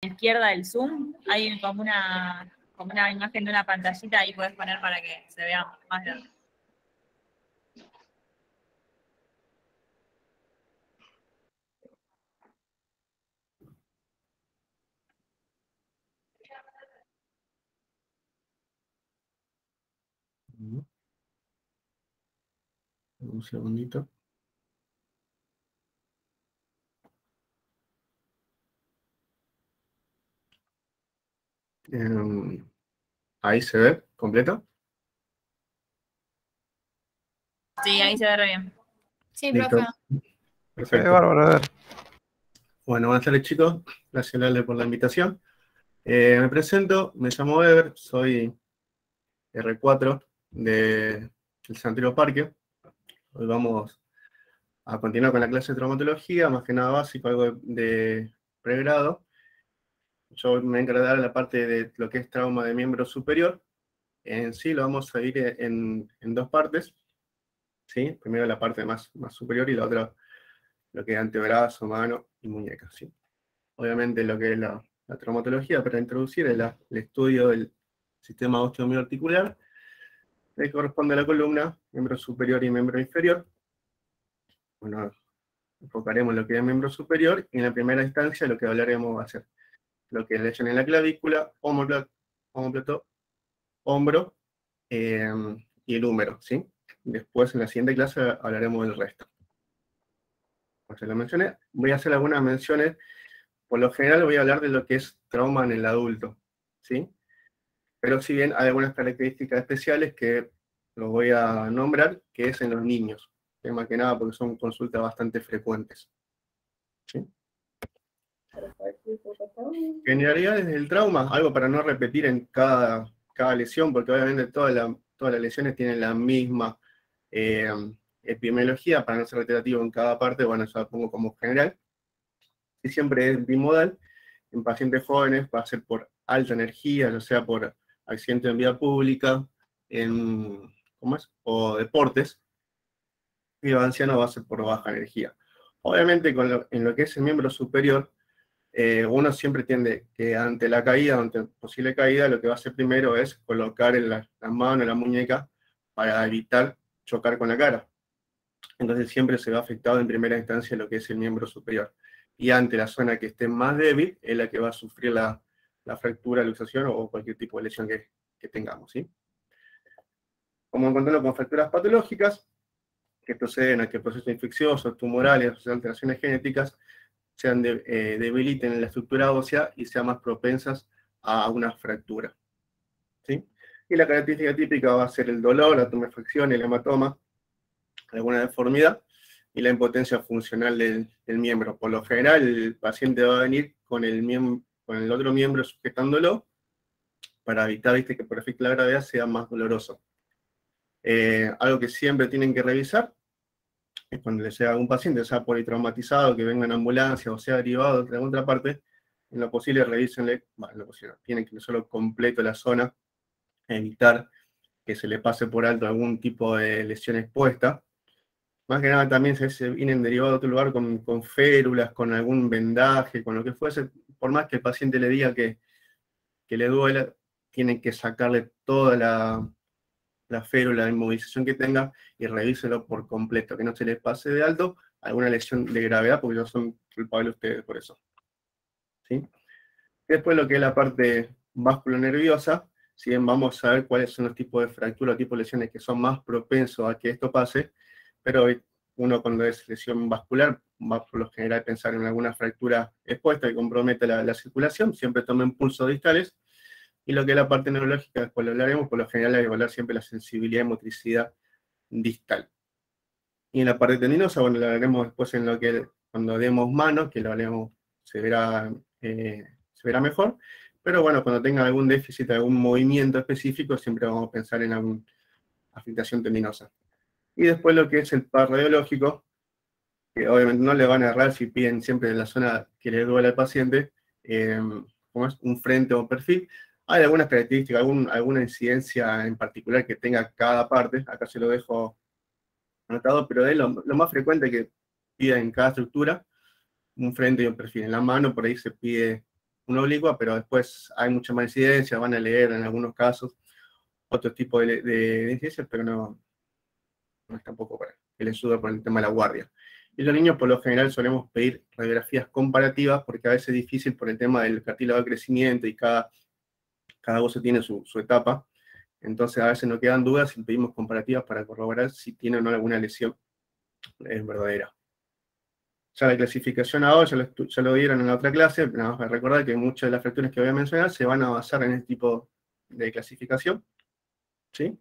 izquierda del Zoom hay como una imagen de una pantallita, ahí puedes poner para que se vea más grande. Un segundito. Ahí se ve completo. Sí, ahí se ve re bien. Sí, Listo. profe. Perfecto. Bárbaro, a ver. Bueno, buenas tardes, chicos. Gracias, Lale, por la invitación. Me presento, me llamo Ever, soy R4 del Santuario Parque. Hoy vamos a continuar con la clase de traumatología, más que nada básico, algo de pregrado. Yo me encargaré de la parte de lo que es trauma de miembro superior. En sí lo vamos a dividir en dos partes. ¿Sí? Primero la parte más superior y la otra lo que es antebrazo, mano y muñeca. ¿Sí? Obviamente lo que es la traumatología para introducir es el estudio del sistema osteomioarticular, que corresponde a la columna, miembro superior y miembro inferior. Bueno, enfocaremos lo que es miembro superior y en la primera instancia lo que hablaremos va a ser lo que es lesión en la clavícula, omóplato, hombro y el húmero, ¿sí? Después en la siguiente clase hablaremos del resto. Como se lo mencioné, voy a hacer algunas menciones. Por lo general voy a hablar de lo que es trauma en el adulto, ¿sí? Pero si bien hay algunas características especiales que lo voy a nombrar, que es en los niños, que más que nada porque son consultas bastante frecuentes. ¿Sí? Generalidades del trauma, algo para no repetir en cada lesión, porque obviamente todas las lesiones tienen la misma epidemiología, para no ser reiterativo en cada parte, bueno, eso lo pongo como general. Y siempre es bimodal. En pacientes jóvenes va a ser por alta energía, ya sea por accidente en vía pública, o deportes, y los ancianos va a ser por baja energía. Obviamente en lo que es el miembro superior, uno siempre tiende que ante la caída, ante posible caída, lo que va a hacer primero es colocar en la mano, en la muñeca, para evitar chocar con la cara. Entonces siempre se ve afectado en primera instancia lo que es el miembro superior. Y ante la zona que esté más débil, es la que va a sufrir la fractura, luxación o cualquier tipo de lesión que tengamos, ¿sí? Como encontrarlo con fracturas patológicas, que proceden a que procesos infecciosos, tumorales o alteraciones genéticas debiliten la estructura ósea y sean más propensas a una fractura, ¿sí? Y la característica típica va a ser el dolor, la tumefacción, el hematoma, alguna deformidad, y la impotencia funcional del miembro. Por lo general, el paciente va a venir con el otro miembro sujetándolo para evitar, ¿viste?, que por efecto de la gravedad sea más doloroso. Algo que siempre tienen que revisar es cuando les llega a un paciente, sea politraumatizado, que venga en ambulancia o sea derivado de alguna otra parte, en lo posible revísenle, bueno, en lo posible, tienen que solo completo la zona, evitar que se le pase por alto algún tipo de lesión expuesta. Más que nada también se vienen derivados de otro lugar con férulas, con algún vendaje, con lo que fuese. Por más que el paciente le diga que le duele, tienen que sacarle toda la férula, la inmovilización que tenga y revíselo por completo, que no se les pase de alto alguna lesión de gravedad, porque ellos son culpables ustedes por eso. ¿Sí? Después lo que es la parte vasculonerviosa, si bien vamos a ver cuáles son los tipos de fracturas, tipos de lesiones que son más propensos a que esto pase, pero uno cuando es lesión vascular va por lo general a pensar en alguna fractura expuesta que compromete la circulación, siempre tomen pulsos distales, y lo que es la parte neurológica, después lo hablaremos, por lo general hay que evaluar siempre la sensibilidad y motricidad distal. Y en la parte tendinosa, bueno, lo hablaremos después en lo que, cuando demos mano, que lo haremos, se verá mejor, pero bueno, cuando tengan algún déficit, algún movimiento específico, siempre vamos a pensar en alguna afectación tendinosa. Y después lo que es el par radiológico, que obviamente no le van a errar si piden siempre en la zona que le duele al paciente, como es un frente o un perfil. Hay algunas características, alguna incidencia en particular que tenga cada parte, acá se lo dejo anotado, pero es lo más frecuente que pida en cada estructura, un frente y un perfil. En la mano por ahí se pide una oblicua, pero después hay mucha más incidencia, van a leer en algunos casos otro tipo de incidencias, pero no es tampoco para que les ayude por el tema de la guardia. Y los niños, por lo general, solemos pedir radiografías comparativas, porque a veces es difícil por el tema del cartílago de crecimiento y cada hueso tiene su etapa. Entonces, a veces nos quedan dudas y pedimos comparativas para corroborar si tiene o no alguna lesión verdadera. Ya la clasificación A ya lo dieron en la otra clase, nada más para recordar que muchas de las fracturas que voy a mencionar se van a basar en este tipo de clasificación, ¿sí?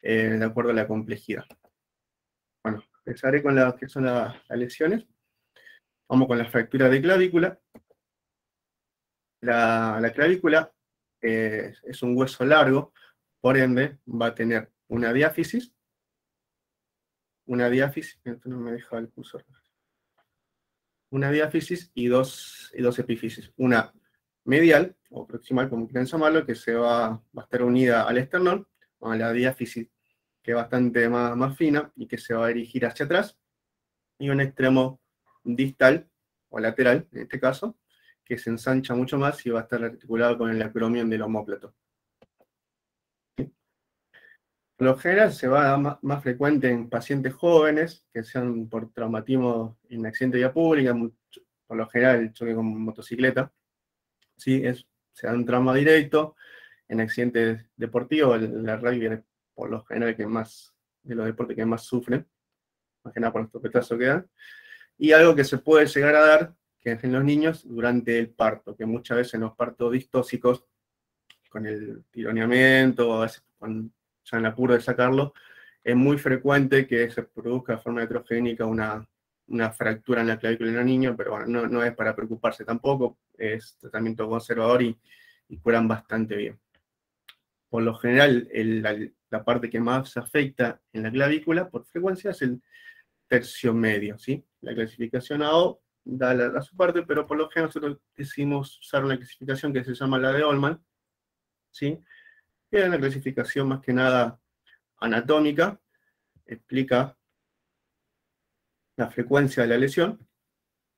De acuerdo a la complejidad. Bueno, empezaré con las que son las lesiones. Vamos con la fractura de clavícula. La clavícula es un hueso largo, por ende va a tener una diáfisis, esto no me deja el cursor, una diáfisis y dos epífisis, una medial, o proximal, como quieran llamarlo, que va a estar unida al esternón, a la diáfisis, que es bastante más fina, y que se va a dirigir hacia atrás, y un extremo distal, o lateral, en este caso, que se ensancha mucho más y va a estar articulado con el acromion del omóplato. Por lo general se va a dar más frecuente en pacientes jóvenes, que sean por traumatismo en accidente de vía pública, por lo general el choque con motocicleta, ¿sí? Se da un trauma directo, en accidentes deportivos, la rugby por lo general de los deportes que más sufren, más que nada por los topetazos que dan, y algo que se puede llegar a dar, que es en los niños, durante el parto, que muchas veces en los partos distóxicos, con el tironeamiento, a veces ya en el apuro de sacarlo, es muy frecuente que se produzca de forma heterogénica una fractura en la clavícula en el niño, pero bueno, no es para preocuparse tampoco, es tratamiento conservador y curan bastante bien. Por lo general, la parte que más se afecta en la clavícula, por frecuencia, es el tercio medio, ¿sí? La clasificación AO da su parte, pero por lo general nosotros decidimos usar una clasificación que se llama la de Ullmann, ¿sí? Que es una clasificación más que nada anatómica, explica la frecuencia de la lesión,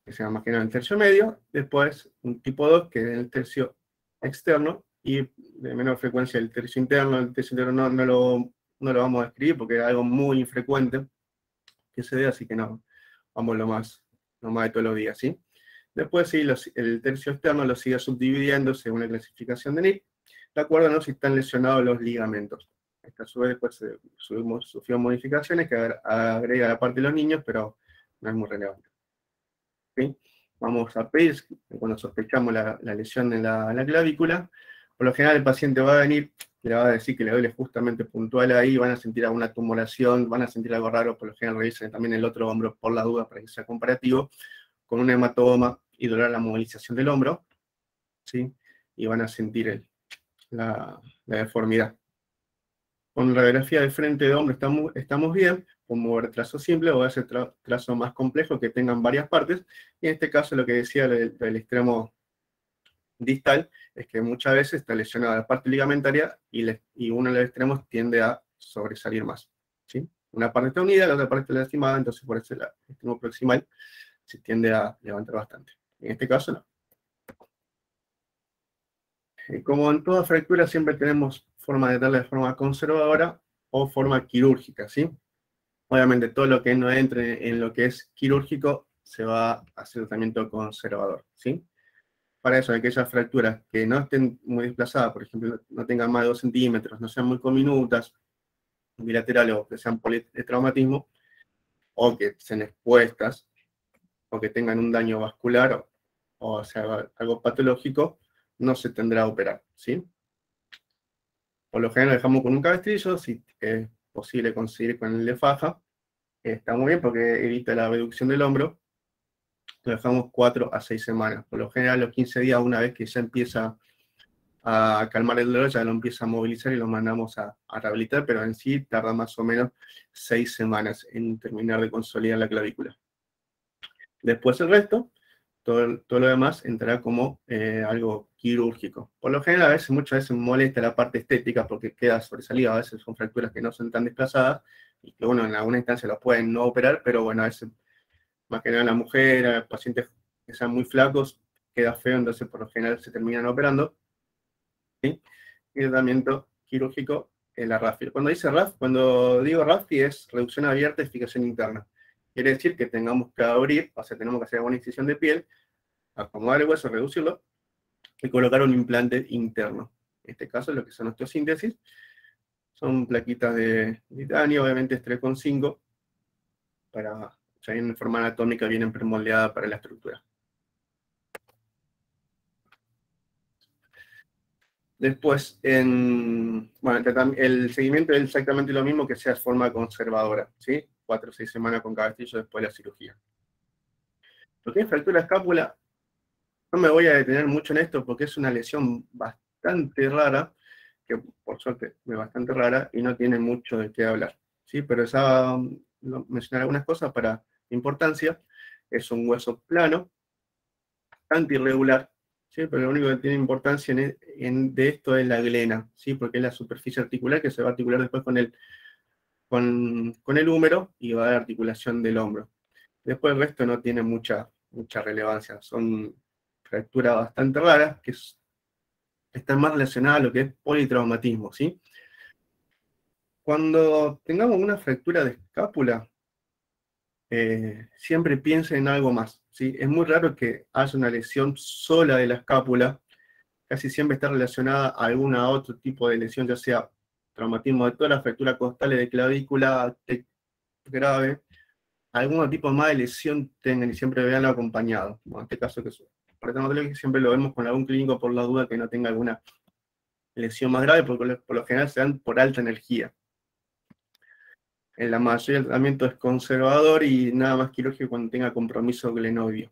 que se llama más que nada el tercio medio, después un tipo 2, que es el tercio externo, y de menor frecuencia el tercio interno. El tercio interno no lo vamos a escribir porque es algo muy infrecuente que se dé, así que no, vamos lo más de todos los días, ¿sí? Después sí, el tercio externo lo sigue subdividiendo según la clasificación de NIC, de acuerdo a si están lesionados los ligamentos. Esta a su vez después sufrió modificaciones que agrega la parte de los niños, pero no es muy relevante. ¿Sí? Vamos a pedir, cuando sospechamos la lesión en la clavícula, por lo general el paciente va a venir, le va a decir que le duele justamente puntual ahí, van a sentir alguna tumoración, van a sentir algo raro, por lo general revisan también el otro hombro por la duda para que sea comparativo, con un hematoma y dolor a la movilización del hombro, ¿sí? Y van a sentir la deformidad. Con radiografía de frente de hombro estamos bien, con mover trazo simple o hacer trazo más complejo que tengan varias partes, y en este caso lo que decía del extremo distal es que muchas veces está lesionada la parte ligamentaria y uno de los extremos tiende a sobresalir más, ¿sí? Una parte está unida, la otra parte está lastimada, entonces por eso el extremo proximal se tiende a levantar bastante. En este caso no. Como en toda fractura siempre tenemos forma de darle de forma conservadora o forma quirúrgica, ¿sí? Obviamente todo lo que no entre en lo que es quirúrgico se va a hacer tratamiento conservador, ¿sí? Para eso, aquellas fracturas que no estén muy desplazadas, por ejemplo, no tengan más de 2 centímetros, no sean muy comminutas, bilaterales o que sean politraumatismo, o que sean expuestas, o que tengan un daño vascular, o sea, algo patológico, no se tendrá a operar, ¿sí? Por lo general lo dejamos con un cabestrillo, si es posible conseguir con el de faja, está muy bien porque evita la abducción del hombro. Lo dejamos 4 a 6 semanas. Por lo general, los 15 días, una vez que ya empieza a calmar el dolor, ya lo empieza a movilizar y lo mandamos a rehabilitar, pero en sí tarda más o menos 6 semanas en terminar de consolidar la clavícula. Después el resto, todo lo demás entrará como algo quirúrgico. Por lo general, muchas veces molesta la parte estética porque queda sobresalida, a veces son fracturas que no son tan desplazadas y que uno en alguna instancia los pueden no operar, pero bueno, a veces, más que nada en la mujer, a pacientes que sean muy flacos, queda feo, entonces por lo general se terminan operando, ¿sí? Y tratamiento quirúrgico en la RAFI. Cuando digo RAFI es reducción abierta, fijación interna. Quiere decir que tengamos que abrir, o sea, tenemos que hacer alguna incisión de piel, acomodar el hueso, reducirlo, y colocar un implante interno. En este caso, lo que son osteosíntesis, son plaquitas de titanio, obviamente es 3,5, para, ya en forma anatómica vienen premoldeadas para la estructura. Después, bueno, el seguimiento es exactamente lo mismo, que sea de forma conservadora, ¿sí? 4 o 6 semanas con cabestrillo después de la cirugía. Lo que es fractura escápula, no me voy a detener mucho en esto porque es una lesión bastante rara, que por suerte es bastante rara y no tiene mucho de qué hablar, ¿sí? Pero mencionar algunas cosas para importancia. Es un hueso plano, bastante irregular, ¿sí? Pero lo único que tiene importancia de esto es la glena, ¿sí? Porque es la superficie articular que se va a articular después con el húmero y va a dar articulación del hombro. Después el resto no tiene mucha relevancia. Son fracturas bastante raras que están más relacionadas a lo que es politraumatismo, ¿sí? Cuando tengamos una fractura de escápula, siempre piensen en algo más, ¿sí? Es muy raro que haya una lesión sola de la escápula, casi siempre está relacionada a otro tipo de lesión, ya sea traumatismo de toda la fractura costal de clavícula grave, algún tipo más de lesión tengan y siempre veanlo acompañado. Bueno, en este caso que siempre lo vemos con algún clínico por la duda que no tenga alguna lesión más grave, porque por lo general se dan por alta energía. En la mayoría del tratamiento es conservador y nada más quirúrgico cuando tenga compromiso glenovio.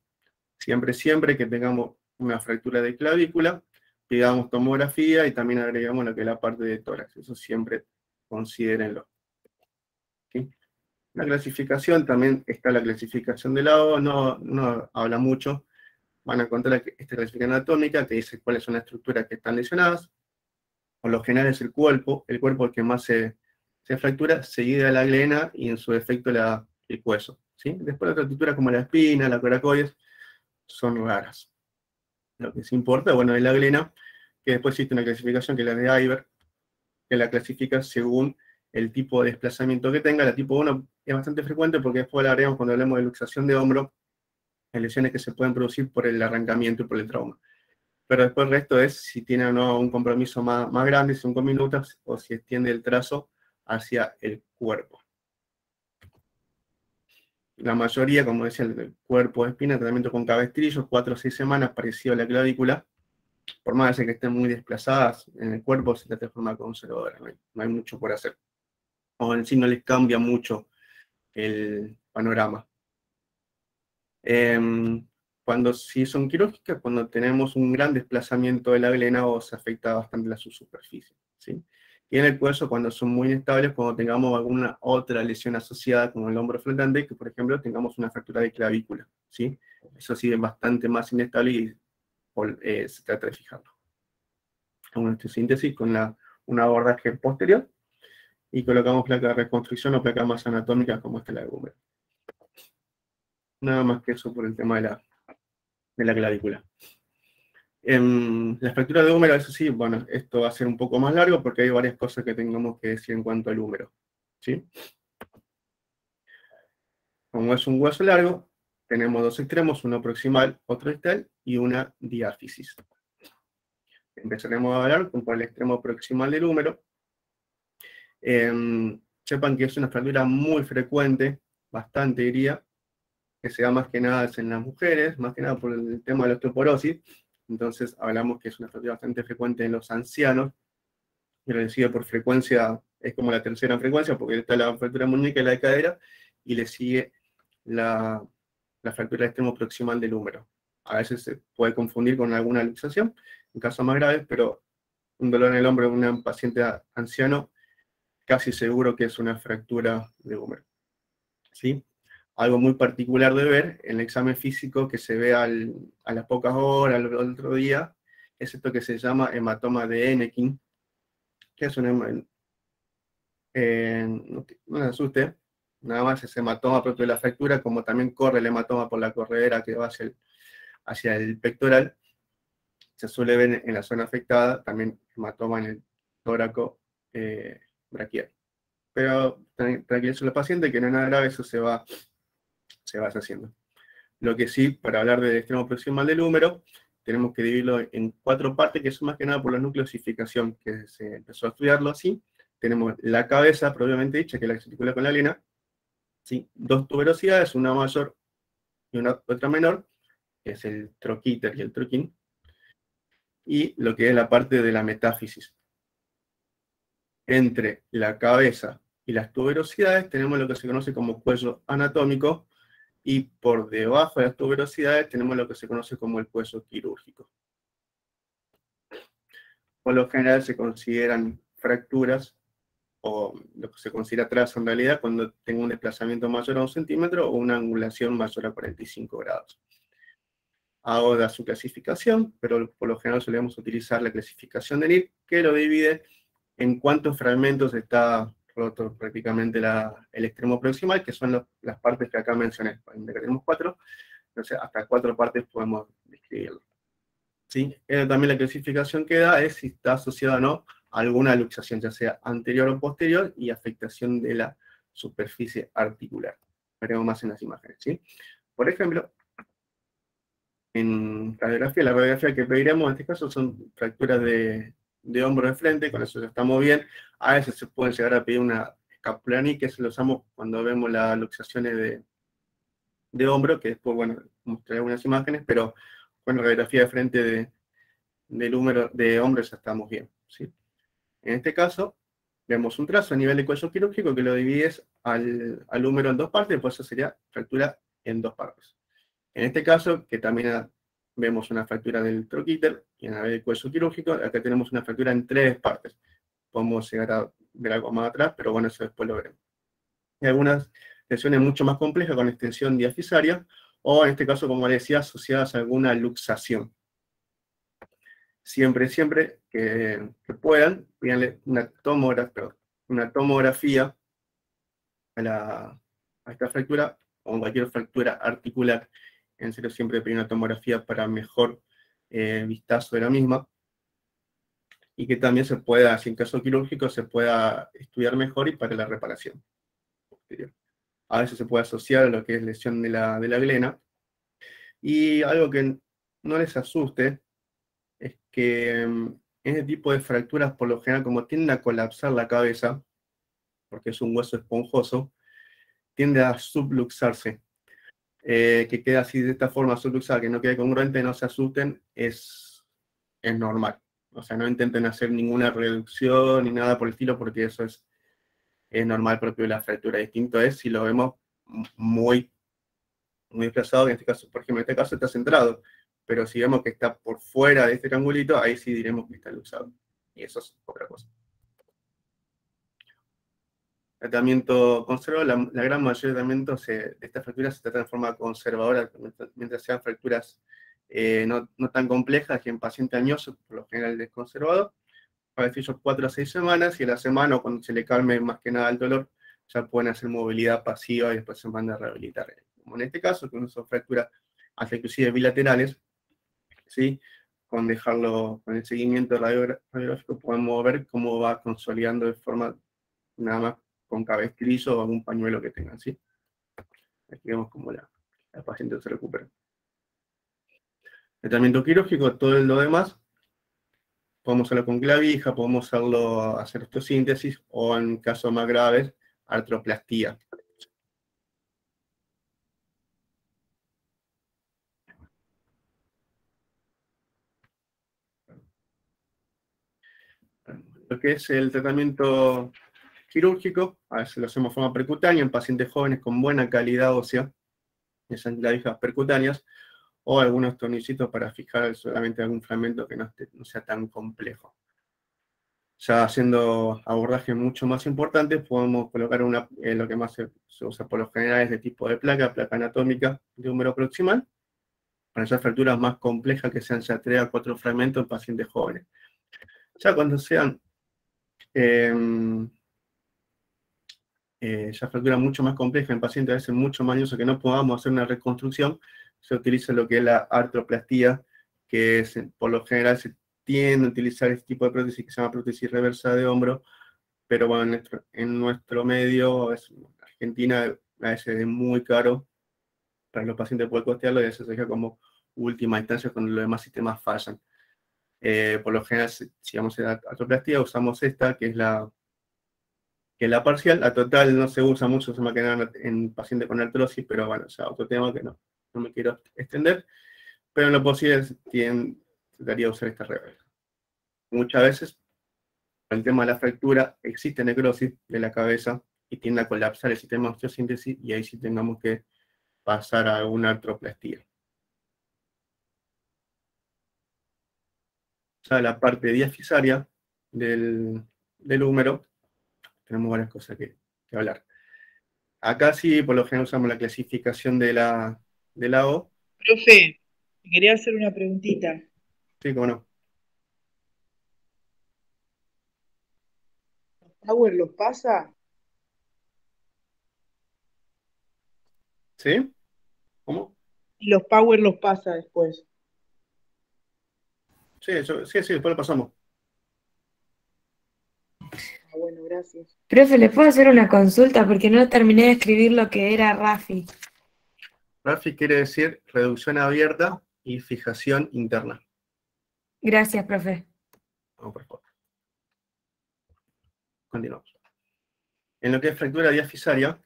Siempre que tengamos una fractura de clavícula, pidamos tomografía y también agregamos lo que es la parte de tórax. Eso siempre considérenlo. ¿Sí? La clasificación, también está la clasificación de la O, no habla mucho. Van a encontrar esta clasificación anatómica que dice cuáles son las estructuras que están lesionadas. Por lo general es el cuerpo el que más se fractura, seguida de la glena y en su defecto el hueso, ¿sí? Después otras estructuras como la espina, la coracoides, son raras. Lo que se importa, bueno, es la glena, que después existe una clasificación que es la de Iber, que la clasifica según el tipo de desplazamiento que tenga. La tipo 1 es bastante frecuente porque después la haremos cuando hablemos de luxación de hombro, en lesiones que se pueden producir por el arrancamiento y por el trauma. Pero después el resto es si tiene o no un compromiso más grande, 5 minutos, o si extiende el trazo hacia el cuerpo. La mayoría, como decía, el cuerpo de espina, tratamiento con cabestrillo, 4 o 6 semanas, parecido a la clavícula. Por más que estén muy desplazadas en el cuerpo, se trata de forma conservadora, no hay mucho por hacer. O en sí no les cambia mucho el panorama. Si son quirúrgicas, cuando tenemos un gran desplazamiento de la glena o se afecta bastante la subsuperficie, ¿sí? Y en el hueso, cuando son muy inestables, cuando tengamos alguna otra lesión asociada con el hombro flotante, que por ejemplo tengamos una fractura de clavícula, ¿sí? Eso sí es bastante más inestable y se trata de fijarlo. Una osteosíntesis con un abordaje posterior y colocamos placa de reconstrucción o placa más anatómica como esta la de húmero. Nada más que eso por el tema de la clavícula. La fractura de húmero, eso sí, bueno, esto va a ser un poco más largo porque hay varias cosas que tengamos que decir en cuanto al húmero, ¿sí? Como es un hueso largo, tenemos dos extremos, uno proximal, otro distal y una diáfisis. Empezaremos a hablar por el extremo proximal del húmero. Sepan que es una fractura muy frecuente, bastante diría, que se da más que nada en las mujeres, más que nada por el tema de la osteoporosis. Entonces hablamos que es una fractura bastante frecuente en los ancianos, pero le sigue por frecuencia, es como la tercera frecuencia, porque está la fractura muñeca y la de cadera, y le sigue la fractura del extremo proximal del húmero. A veces se puede confundir con alguna luxación, en casos más graves, pero un dolor en el hombro de un paciente anciano, casi seguro que es una fractura de húmero, ¿sí? Algo muy particular de ver en el examen físico que se ve a las pocas horas, al otro día, es esto que se llama hematoma de Ennekien, que es un no se asuste, nada más es hematoma propio de la fractura, como también corre el hematoma por la corredera que va hacia el pectoral, se suele ver en la zona afectada también hematoma en el tóraco braquial. Pero tranquilizo al paciente que no es nada grave, eso se va deshaciendo. Lo que sí, para hablar del extremo proximal del húmero, tenemos que dividirlo en 4 partes, que son más que nada por la nucleosificación, que se empezó a estudiarlo así. Tenemos la cabeza, propiamente dicha, que es la que se articula con la alena, ¿sí? 2 tuberosidades, una mayor y otra menor, que es el troquíter y el troquín, y lo que es la parte de la metáfisis. Entre la cabeza y las tuberosidades tenemos lo que se conoce como cuello anatómico, y por debajo de las tuberosidades tenemos lo que se conoce como el cuello quirúrgico. Por lo general se consideran fracturas, o lo que se considera trazo en realidad, cuando tengo un desplazamiento mayor a 1 centímetro o una angulación mayor a 45 grados. Ahora su clasificación, pero por lo general solemos utilizar la clasificación de NIR, que lo divide en cuántos fragmentos está roto prácticamente el extremo proximal, que son las partes que acá mencioné. Tenemos 4, entonces hasta 4 partes podemos describirlo. ¿Sí? También la clasificación que da es si está asociada o no a alguna luxación, ya sea anterior o posterior, y afectación de la superficie articular. Veremos más en las imágenes, ¿sí? Por ejemplo, en radiografía, la radiografía que pediremos en este caso son fracturas de hombro de frente, con eso ya estamos bien. A veces se pueden llegar a pedir una escapulaní, que se lo usamos cuando vemos las luxaciones de hombro, que después, bueno, mostraré algunas imágenes, pero con la radiografía de frente del húmero de hombro ya estamos bien, ¿sí? En este caso, vemos un trazo a nivel de cuello quirúrgico que lo divides al húmero en 2 partes, pues eso sería fractura en 2 partes. En este caso, que también vemos una fractura del troquíter y en la del cuello quirúrgico, acá tenemos una fractura en 3 partes. Podemos llegar a ver algo más atrás, pero bueno, eso después lo veremos. Hay algunas lesiones mucho más complejas con extensión diafisaria, o en este caso, como les decía, asociadas a alguna luxación. Siempre que puedan, pídanle una tomografía a esta fractura, o cualquier fractura articular. En serio, siempre pedir una tomografía para mejor vistazo de la misma, y que también se pueda, si en caso quirúrgico, se pueda estudiar mejor y para la reparación posterior. A veces se puede asociar a lo que es lesión de la glena, y algo que no les asuste es que este tipo de fracturas, por lo general, como tienden a colapsar la cabeza, porque es un hueso esponjoso, tiende a subluxarse. Que quede así de esta forma subluxada, que no quede congruente, no se asusten, es normal. O sea, no intenten hacer ninguna reducción ni nada por el estilo, porque eso es normal propio de la fractura. Distinto es si lo vemos muy desplazado, en este caso, por ejemplo, en este caso está centrado, pero si vemos que está por fuera de este triangulito, ahí sí diremos que está luxado. Y eso es otra cosa. Tratamiento conservador, la gran mayoría de tratamientos de estas fracturas se tratan de forma conservadora, mientras sean fracturas no tan complejas, que en paciente añoso, por lo general es conservador, para decir 4 a 6 semanas, y a la semana, o cuando se le calme más que nada el dolor, ya pueden hacer movilidad pasiva y después se manda a rehabilitar. Como en este caso, que son fracturas hasta inclusive bilaterales, ¿sí? Con dejarlo, con el seguimiento radiográfico, podemos ver cómo va consolidando de forma nada más con cabestrillo o algún pañuelo que tengan, ¿sí? Aquí vemos cómo la paciente se recupera. Tratamiento quirúrgico, todo lo demás, podemos hacerlo con clavija, podemos hacer osteosíntesis, o en casos más graves, artroplastía. Lo que es el tratamiento quirúrgico, a veces lo hacemos de forma percutánea en pacientes jóvenes con buena calidad ósea, esas clavijas percutáneas, o algunos tornillitos para fijar solamente algún fragmento que no sea tan complejo. Ya haciendo abordajes mucho más importantes, podemos colocar lo que más se usa por lo general es de tipo de placa anatómica de húmero proximal, para esas fracturas más complejas que sean ya 3 a 4 fragmentos en pacientes jóvenes. Ya cuando sean ya fracturas mucho más complejas en pacientes a veces mucho más añosos, que no podamos hacer una reconstrucción, se utiliza lo que es la artroplastía, que es, por lo general se tiende a utilizar este tipo de prótesis que se llama prótesis reversa de hombro, pero bueno, en nuestro medio, Argentina, a veces es muy caro para los pacientes poder costearlo y eso se deja como última instancia cuando los demás sistemas fallan. Por lo general, si vamos a la artroplastía, usamos esta, que es la parcial. La total no se usa mucho, se me queda en pacientes con artrosis, pero bueno, o sea, otro tema que no me quiero extender. Pero en lo posible trataría de usar esta reversa. Muchas veces, con el tema de la fractura, existe necrosis de la cabeza y tiende a colapsar el sistema de osteosíntesis y ahí sí tengamos que pasar a una artroplastía. Ya la parte diafisaria del húmero, tenemos varias cosas que hablar. Acá sí, por lo general usamos la clasificación de la O. Profe, te quería hacer una preguntita. Sí, cómo no. ¿Power los pasa? ¿Sí? ¿Cómo? Y los Power los pasa después. Sí, sí, después lo pasamos. Bueno, gracias. Profe, ¿le puedo hacer una consulta? Porque no terminé de escribir lo que era RAFI. RAFI quiere decir reducción abierta y fijación interna. Gracias, profe. Vamos por favor. Continuamos. En lo que es fractura diafisaria,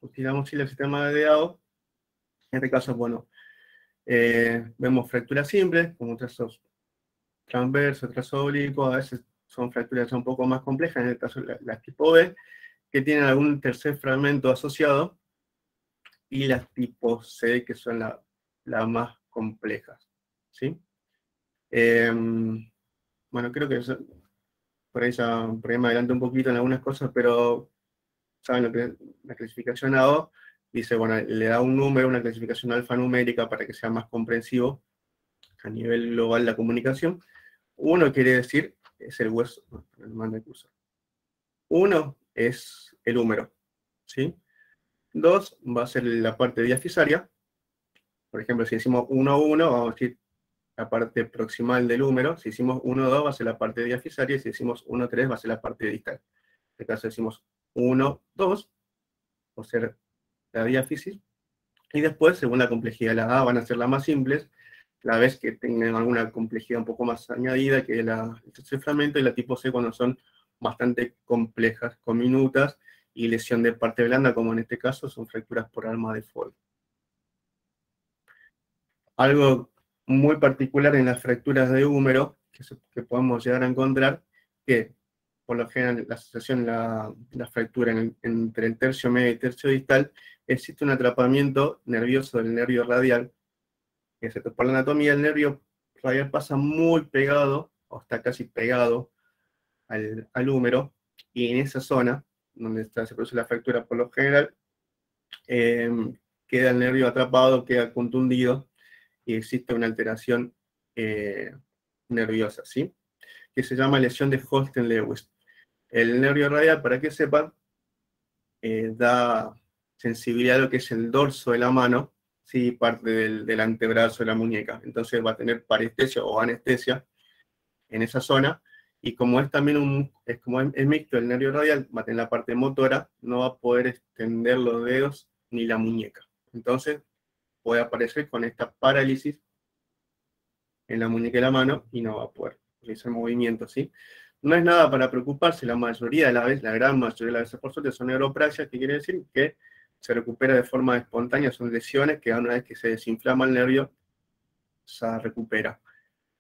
utilizamos el sistema de DAO. En este caso, bueno, vemos fracturas simples, como trazos transversos, trazo oblicuo, a veces son fracturas un poco más complejas, en el caso de las tipo B, que tienen algún tercer fragmento asociado, y las tipo C, que son las más complejas, ¿sí? Bueno, creo que por ahí me adelanto un poquito en algunas cosas, pero saben lo que es la clasificación AO, dice, bueno, le da un número, una clasificación alfanumérica para que sea más comprensivo a nivel global la comunicación. Uno quiere decir, es el hueso, manda el cursor. Uno es el húmero, ¿sí? Dos va a ser la parte diafisaria. Por ejemplo, si decimos 1, 1, vamos a decir la parte proximal del húmero. Si decimos 1, 2, va a ser la parte diafisaria. Y si decimos 1, 3, va a ser la parte distal. En este caso decimos 1, 2, va a ser la diáfisis. Y después, según la complejidad de la A, van a ser las más simples, la vez que tengan alguna complejidad un poco más añadida, que el tercer fragmento, y la tipo C cuando son bastante complejas, con minutas, y lesión de parte blanda, como en este caso, son fracturas por arma de fuego. Algo muy particular en las fracturas de húmero, que podemos llegar a encontrar, que por lo general la asociación, la fractura entre el tercio medio y el tercio distal, existe un atrapamiento nervioso del nervio radial, que por la anatomía el nervio radial pasa muy pegado, o está casi pegado al húmero, y en esa zona, donde se produce la fractura por lo general, queda el nervio atrapado, queda contundido, y existe una alteración nerviosa, ¿sí? Que se llama lesión de Holsten-Lewis. El nervio radial, para que sepan, da sensibilidad a lo que es el dorso de la mano, ¿sí? Parte del antebrazo de la muñeca. Entonces va a tener parestesia o anestesia en esa zona, y como es también es mixto el nervio radial, va a tener la parte motora, no va a poder extender los dedos ni la muñeca. Entonces puede aparecer con esta parálisis en la muñeca y la mano y no va a poder realizar movimientos, ¿sí? No es nada para preocuparse, la mayoría de las veces, la gran mayoría de las veces por suerte son neuropraxias, que quiere decir que se recupera de forma espontánea, son lesiones que una vez que se desinflama el nervio, se recupera.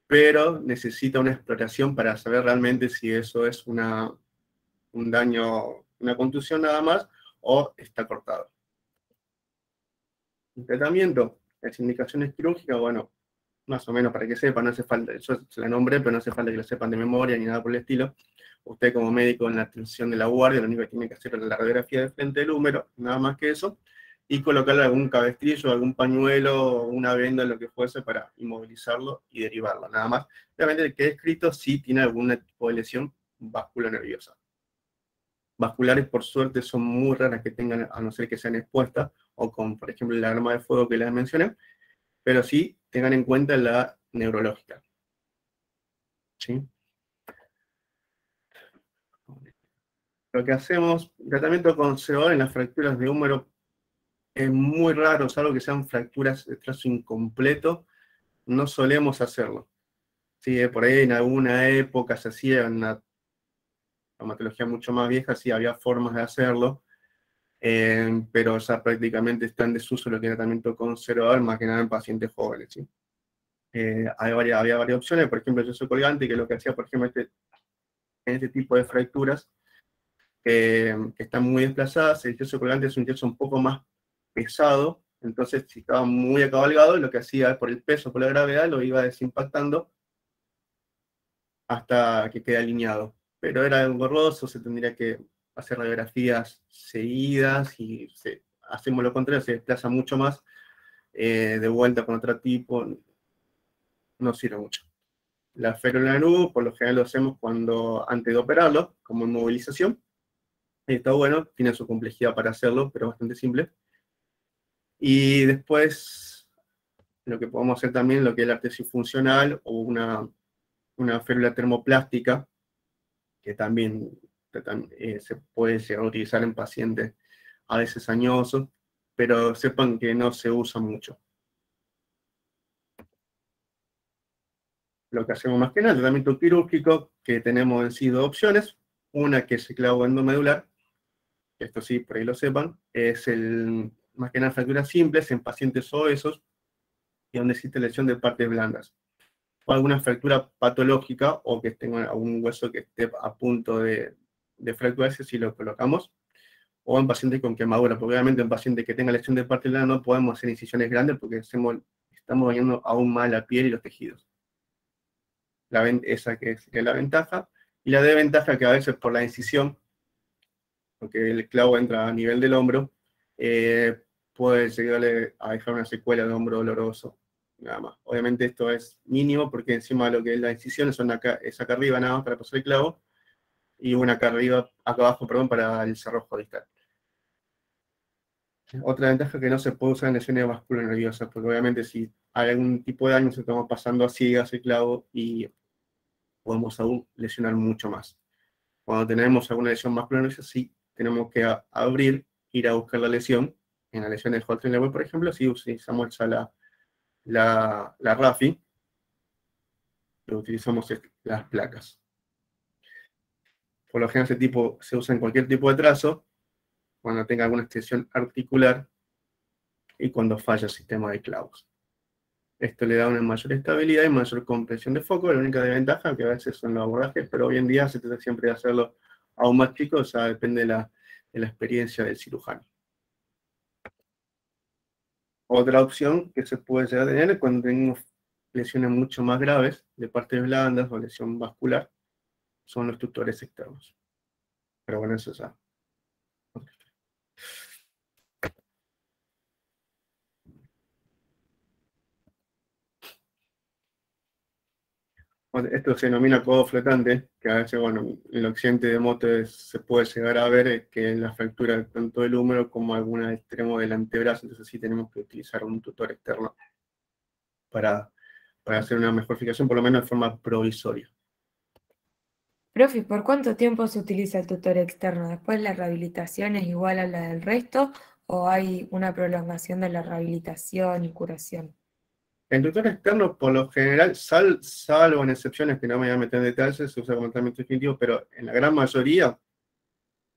Pero necesita una exploración para saber realmente si eso es un daño, una contusión nada más, o está cortado. El tratamiento, las indicaciones quirúrgicas, bueno, más o menos para que sepan, no hace falta, yo se la nombré, pero no hace falta que lo sepan de memoria ni nada por el estilo. Usted como médico en la atención de la guardia, lo único que tiene que hacer es la radiografía de frente del húmero, nada más que eso, y colocarle algún cabestrillo, algún pañuelo, una venda, lo que fuese, para inmovilizarlo y derivarlo, nada más. Obviamente el que he escrito sí tiene algún tipo de lesión vasculonerviosa. Vasculares, por suerte, son muy raras que tengan, a no ser que sean expuestas, o con, por ejemplo, la arma de fuego que les mencioné, pero sí tengan en cuenta la neurológica. ¿Sí? Lo que hacemos, tratamiento conservador en las fracturas de húmero es muy raro, salvo que sean fracturas de trazo incompleto, no solemos hacerlo. Sí, por ahí en alguna época se hacía una traumatología mucho más vieja, sí había formas de hacerlo, pero ya prácticamente está en desuso lo que es tratamiento conservador, más que nada en pacientes jóvenes. ¿Sí? Había varias opciones, por ejemplo, el yeso colgante, que lo que hacía, por ejemplo, en este tipo de fracturas, que están muy desplazadas, el yeso colgante es un yeso un poco más pesado, entonces si estaba muy acabalgado, lo que hacía por el peso, por la gravedad, lo iba desimpactando hasta que quede alineado. Pero era engorroso, se tendría que hacer radiografías seguidas y hacemos lo contrario, se desplaza mucho más, de vuelta con otro tipo, no sirve mucho. La férula NU, por lo general lo hacemos antes de operarlo, como inmovilización. Está bueno, tiene su complejidad para hacerlo, pero bastante simple. Y después, lo que podemos hacer también, lo que es la artesis funcional o una férula termoplástica, que también se puede llegar a utilizar en pacientes a veces añosos, pero sepan que no se usa mucho. Lo que hacemos más que nada, el tratamiento quirúrgico, que tenemos en sí dos opciones. Una que es el clavo endomedular, esto sí, por ahí lo sepan, es más que nada fracturas simples en pacientes obesos y donde existe lesión de partes blandas. O alguna fractura patológica o que tenga algún hueso que esté a punto de fracturarse si lo colocamos. O en pacientes con quemadura, porque obviamente en pacientes que tengan lesión de parte blanda no podemos hacer incisiones grandes porque estamos dañando aún más la piel y los tejidos. Esa que es la ventaja. Y la desventaja que a veces por la incisión, porque el clavo entra a nivel del hombro, puede llegarle a dejar una secuela de hombro doloroso, nada más. Obviamente esto es mínimo porque encima de lo que es la incisión es acá arriba nada más para pasar el clavo, y una acá abajo, perdón, para el cerrojo distal. Otra ventaja es que no se puede usar en lesiones vasculonerviosas, porque obviamente si hay algún tipo de daño se estamos pasando a ciegas el clavo y podemos aún lesionar mucho más. Cuando tenemos alguna lesión vasculonerviosa, sí tenemos que abrir, ir a buscar la lesión. En la lesión de Holter-Lewis, por ejemplo, si utilizamos ya la RAFI, utilizamos las placas. Por lo general ese tipo se usa en cualquier tipo de trazo, cuando tenga alguna extensión articular y cuando falla el sistema de clavos. Esto le da una mayor estabilidad y mayor compresión de foco. La única desventaja que a veces son los abordajes, pero hoy en día se trata siempre de hacerlo aún más chico, o sea, depende de la experiencia del cirujano. Otra opción que se puede llegar a tener es cuando tenemos lesiones mucho más graves de partes blandas o lesión vascular, son los tutores externos. Pero bueno, eso ya. Bueno, esto se denomina codo flotante, que a veces, bueno, en el accidente de moto se puede llegar a ver que en la fractura tanto del húmero como algún extremo del antebrazo, entonces sí tenemos que utilizar un tutor externo para hacer una mejor fijación, por lo menos de forma provisoria. Profe, ¿por cuánto tiempo se utiliza el tutor externo? ¿Después la rehabilitación es igual a la del resto o hay una prolongación de la rehabilitación y curación? El tutor externo, por lo general, salvo en excepciones que no me voy a meter en detalles, se usa como tratamiento definitivo, pero en la gran mayoría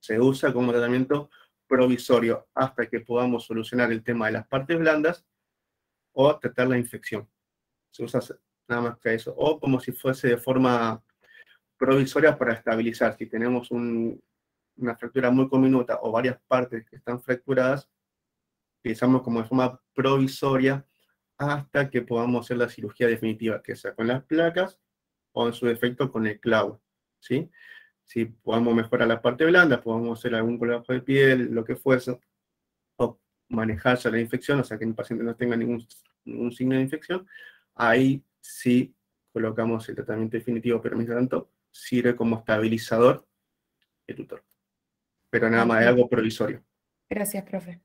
se usa como tratamiento provisorio hasta que podamos solucionar el tema de las partes blandas o tratar la infección. Se usa nada más que eso. O como si fuese de forma provisoria para estabilizar. Si tenemos una fractura muy comminuta o varias partes que están fracturadas, utilizamos como de forma provisoria hasta que podamos hacer la cirugía definitiva, que sea con las placas o en su defecto con el clavo, ¿sí? Si podemos mejorar la parte blanda, podemos hacer algún colgajo de piel, lo que fuese, o manejar ya la infección, o sea que el paciente no tenga ningún signo de infección, ahí sí colocamos el tratamiento definitivo, pero mientras tanto sirve como estabilizador el tutor. Pero nada más, es algo provisorio. Gracias, profe.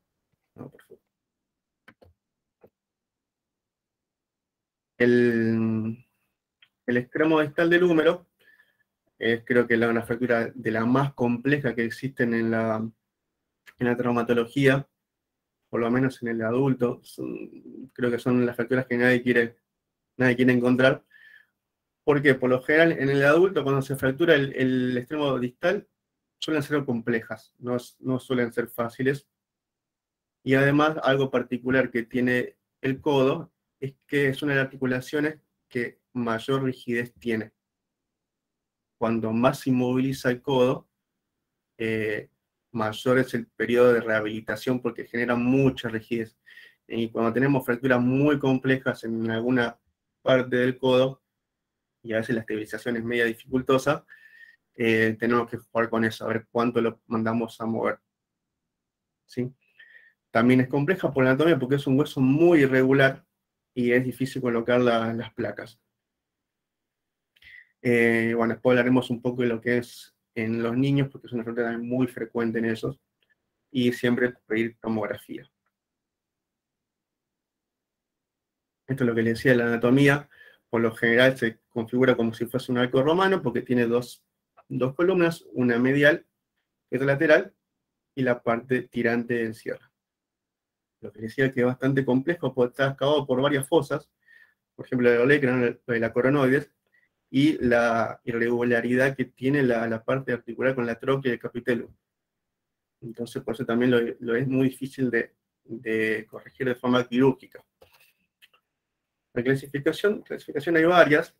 No, por favor. El extremo distal del húmero es, creo que, una fractura de la más compleja que existen en la traumatología, por lo menos en el adulto. Creo que son las fracturas que nadie quiere encontrar, porque por lo general en el adulto, cuando se fractura el extremo distal, suelen ser complejas, no suelen ser fáciles. Y además, algo particular que tiene el codo es que es una de las articulaciones que mayor rigidez tiene. Cuando más se inmoviliza el codo, mayor es el periodo de rehabilitación, porque genera mucha rigidez. Y cuando tenemos fracturas muy complejas en alguna parte del codo, y a veces la estabilización es media dificultosa, tenemos que jugar con eso, a ver cuánto lo mandamos a mover. ¿Sí? También es compleja por la anatomía porque es un hueso muy irregular y es difícil colocar las placas. Bueno, después hablaremos un poco de lo que es en los niños, porque es una fractura muy frecuente en esos, y siempre pedir tomografía. Esto es lo que les decía de la anatomía. Por lo general se configura como si fuese un arco romano, porque tiene dos columnas, una medial, que es lateral, y la parte tirante del cierre. Lo que decía que es bastante complejo, porque está excavado por varias fosas, por ejemplo, la de la coronoides, y la irregularidad que tiene la parte articular con la tróquea y el capitelo. Entonces, por eso también lo es muy difícil de corregir de forma quirúrgica. La clasificación hay varias.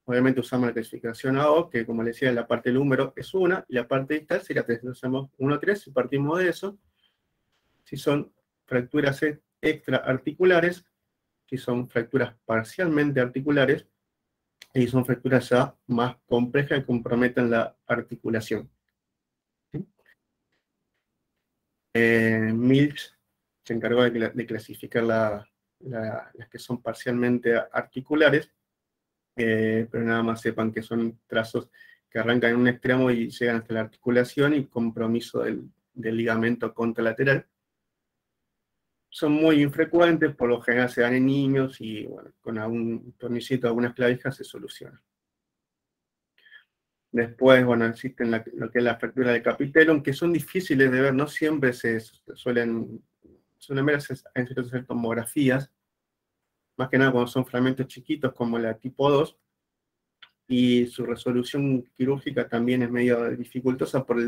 Obviamente usamos la clasificación AO, que como les decía, la parte del húmero es una, y la parte distal sería 3. Hacemos 1, 3, y partimos de eso. Si son fracturas extraarticulares, si son fracturas parcialmente articulares, y son fracturas ya más complejas que comprometen la articulación. ¿Sí? Milch se encargó de clasificar las que son parcialmente articulares, pero nada más sepan que son trazos que arrancan en un extremo y llegan hasta la articulación y compromiso del ligamento contralateral. Son muy infrecuentes, por lo general se dan en niños y bueno, con algún tornicito, algunas clavijas se soluciona. Después, bueno, existen lo que es la fractura del capitellum, que son difíciles de ver, no siempre se suelen ver en ciertas tomografías, más que nada cuando son fragmentos chiquitos como la tipo 2, y su resolución quirúrgica también es medio dificultosa por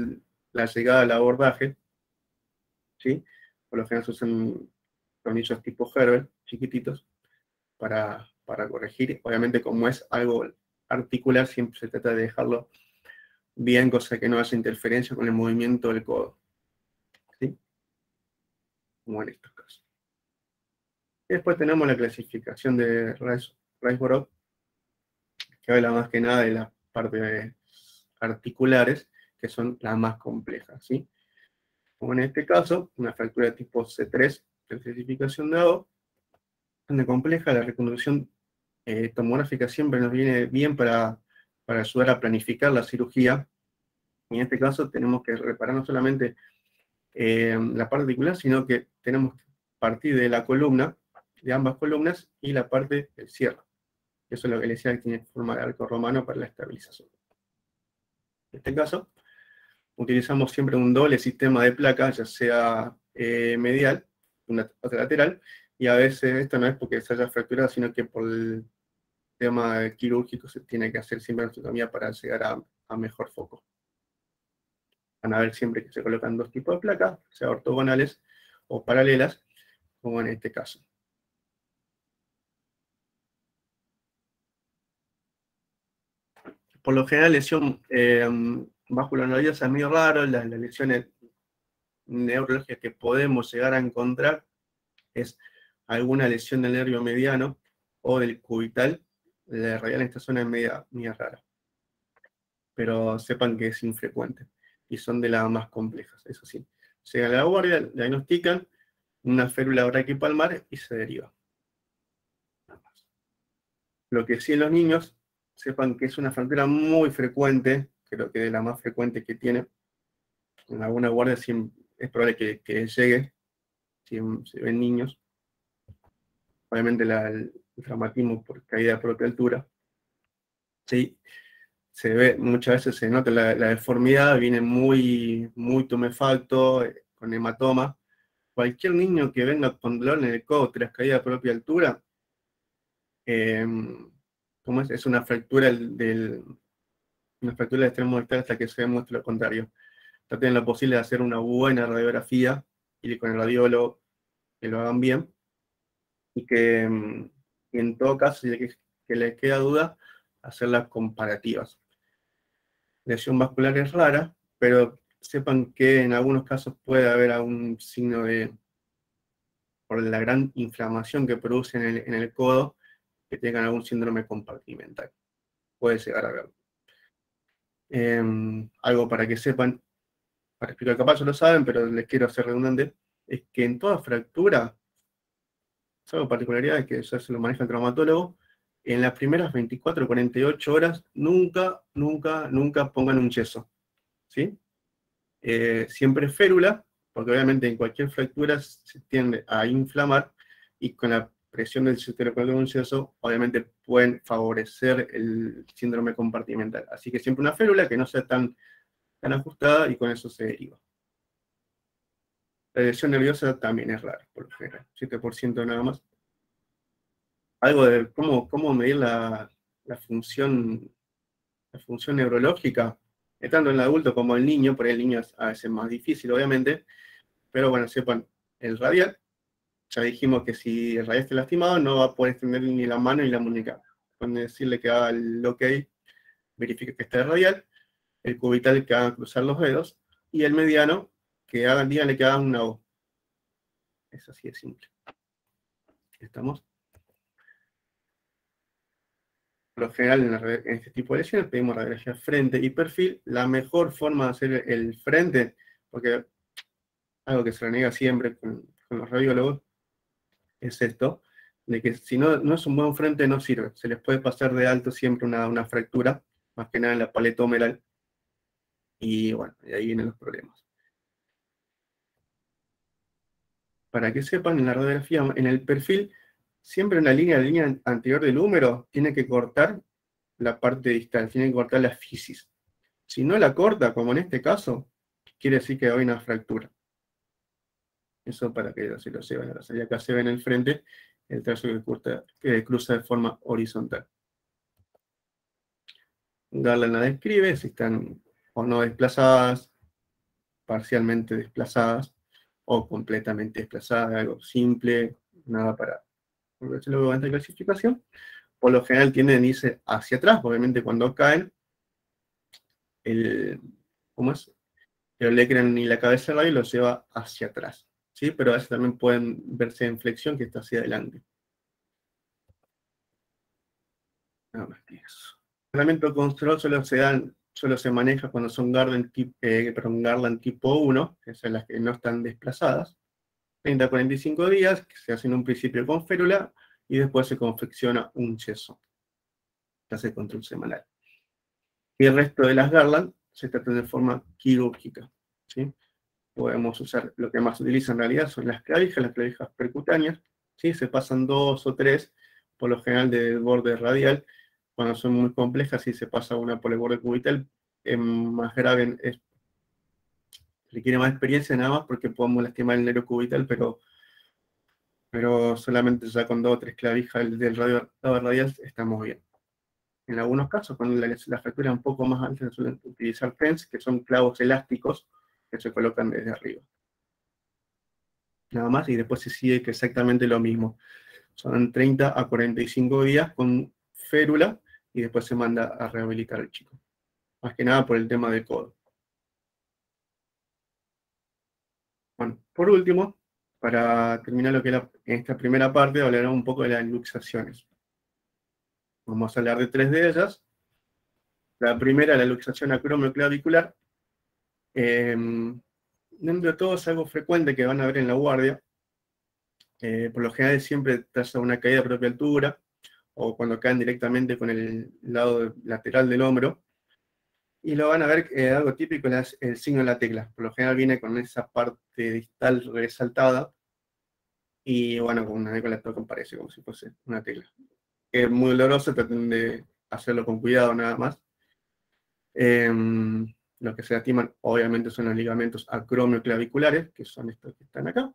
la llegada al abordaje, ¿sí? Por lo general se usan tornillos tipo Herbert, chiquititos, para corregir. Obviamente, como es algo articular, siempre se trata de dejarlo bien, cosa que no haya interferencia con el movimiento del codo, ¿sí? Como en estos casos. Y después tenemos la clasificación de Reisborough, que habla más que nada de las partes articulares, que son las más complejas, ¿sí? Como en este caso, una fractura tipo C3, de clasificación de AO, bastante compleja. La reconstrucción tomográfica siempre nos viene bien para ayudar a planificar la cirugía. En este caso tenemos que reparar no solamente la parte articular, sino que tenemos que partir de la columna, de ambas columnas, y la parte del cierre. Eso es lo que les decía, que tiene forma de arco romano para la estabilización. En este caso, utilizamos siempre un doble sistema de placas, ya sea medial, otra lateral, y a veces esto no es porque se haya fracturado, sino que por el tema quirúrgico se tiene que hacer siempre osteotomía para llegar a mejor foco. Van a ver siempre que se colocan dos tipos de placas, sea ortogonales o paralelas, como en este caso. Por lo general, lesión vascular-nerviosa es medio raro. Las lesiones neurológicas que podemos llegar a encontrar es alguna lesión del nervio mediano o del cubital. La radial en esta zona es media rara, pero sepan que es infrecuente y son de las más complejas, eso sí. Llegan a la guardia, diagnostican una férula braquipalmar y se deriva. Lo que sí en los niños, sepan que es una fractura muy frecuente, creo que de la más frecuente que tiene. En alguna guardia es probable que llegue, si se ven niños. Obviamente el traumatismo por caída de propia altura, ¿sí? Se ve, muchas veces se nota la deformidad, viene muy tumefacto, con hematoma. Cualquier niño que venga con dolor en el codo tras caída de propia altura, ¿cómo es? Es una fractura una fractura del extremo mortal hasta que se demuestre lo contrario. Traten lo posible de hacer una buena radiografía y con el radiólogo que lo hagan bien, y que en todo caso, si que les queda duda, hacer las comparativas. Lesión vascular es rara, pero sepan que en algunos casos puede haber algún signo por la gran inflamación que produce en el codo, que tengan algún síndrome compartimental. Puede llegar a verlo. Algo para que sepan, para explicar, capaz ya lo saben, pero les quiero hacer redundante, es que en toda fractura, salvo particularidades que ya se lo maneja el traumatólogo, en las primeras 24 o 48 horas, nunca pongan un yeso, ¿sí? Siempre férula, porque obviamente en cualquier fractura se tiende a inflamar, y con la presión del sistema yeso, obviamente pueden favorecer el síndrome compartimental. Así que siempre una férula que no sea tan ajustada, y con eso se deriva. La lesión nerviosa también es rara, por lo general, 7% nada más. Algo de cómo medir la función neurológica, tanto en el adulto como en el niño. Por ahí el niño es a veces más difícil, obviamente, pero bueno, sepan, el radial, ya dijimos que si el radial está lastimado, no va a poder extender ni la mano ni la muñeca. Pueden decirle que haga el OK, verifique que está el radial, el cubital que haga cruzar los dedos, y el mediano, díganle que hagan una O. Es así de simple. ¿Estamos? Por lo general, en este tipo de lesiones pedimos radiografía frente y perfil. La mejor forma de hacer el frente, porque algo que se reniega siempre con los radiólogos, es esto, de que si no es un buen frente, no sirve. Se les puede pasar de alto siempre una fractura, más que nada en la paleta humeral, y bueno, de ahí vienen los problemas. Para que sepan, en la radiografía, en el perfil, siempre en la línea anterior del húmero, tiene que cortar la parte distal, tiene que cortar la fisis. Si no la corta, como en este caso, quiere decir que hay una fractura. Eso para que se lo sepan. Y acá se ve en el frente el trazo que cruza de forma horizontal. Garland la describe, si están o no desplazadas, parcialmente desplazadas, o completamente desplazadas, algo simple, nada para volvérselo ante clasificación. Por lo general tienden a irse hacia atrás, obviamente cuando caen, ¿cómo es? El olecranon y la cabeza radio los lleva hacia atrás, ¿sí? Pero a veces también pueden verse en flexión, que está hacia adelante. Nada más que eso. El tratamiento control solo se maneja cuando son Garland tipo 1, que son las que no están desplazadas. 30 a 45 días, que se hace en un principio con férula, y después se confecciona un yeso. Se hace control semanal. Y el resto de las Garland se tratan de forma quirúrgica, ¿sí? Podemos usar, lo que más se utiliza en realidad son las clavijas percutáneas, ¿sí? Se pasan 2 o 3, por lo general del borde radial. Cuando son muy complejas, sí se pasa una por el borde cubital. Más grave, requiere más experiencia nada más, porque podemos lastimar el nervio cubital, pero solamente ya con 2 o 3 clavijas del lado radial estamos bien. En algunos casos, cuando la fractura es un poco más alta, se suelen utilizar TENS, que son clavos elásticos que se colocan desde arriba. Nada más, y después se sigue exactamente lo mismo. Son 30 a 45 días con férula, y después se manda a rehabilitar al chico. Más que nada por el tema del codo. Bueno, por último, para terminar lo que era esta primera parte, hablaremos un poco de las luxaciones. Vamos a hablar de 3 de ellas. La primera, la luxación acromioclavicular. Dentro de todo es algo frecuente que van a ver en la guardia. Por lo general siempre tras una caída de propia altura, o cuando caen directamente con el lado lateral del hombro. Y lo van a ver, algo típico es el signo de la tecla. Por lo general viene con esa parte distal resaltada. y bueno, con una la tocan parece como si fuese una tecla. Es muy doloroso, traten de hacerlo con cuidado nada más. Lo que se lastiman obviamente son los ligamentos acromioclaviculares, que son estos que están acá,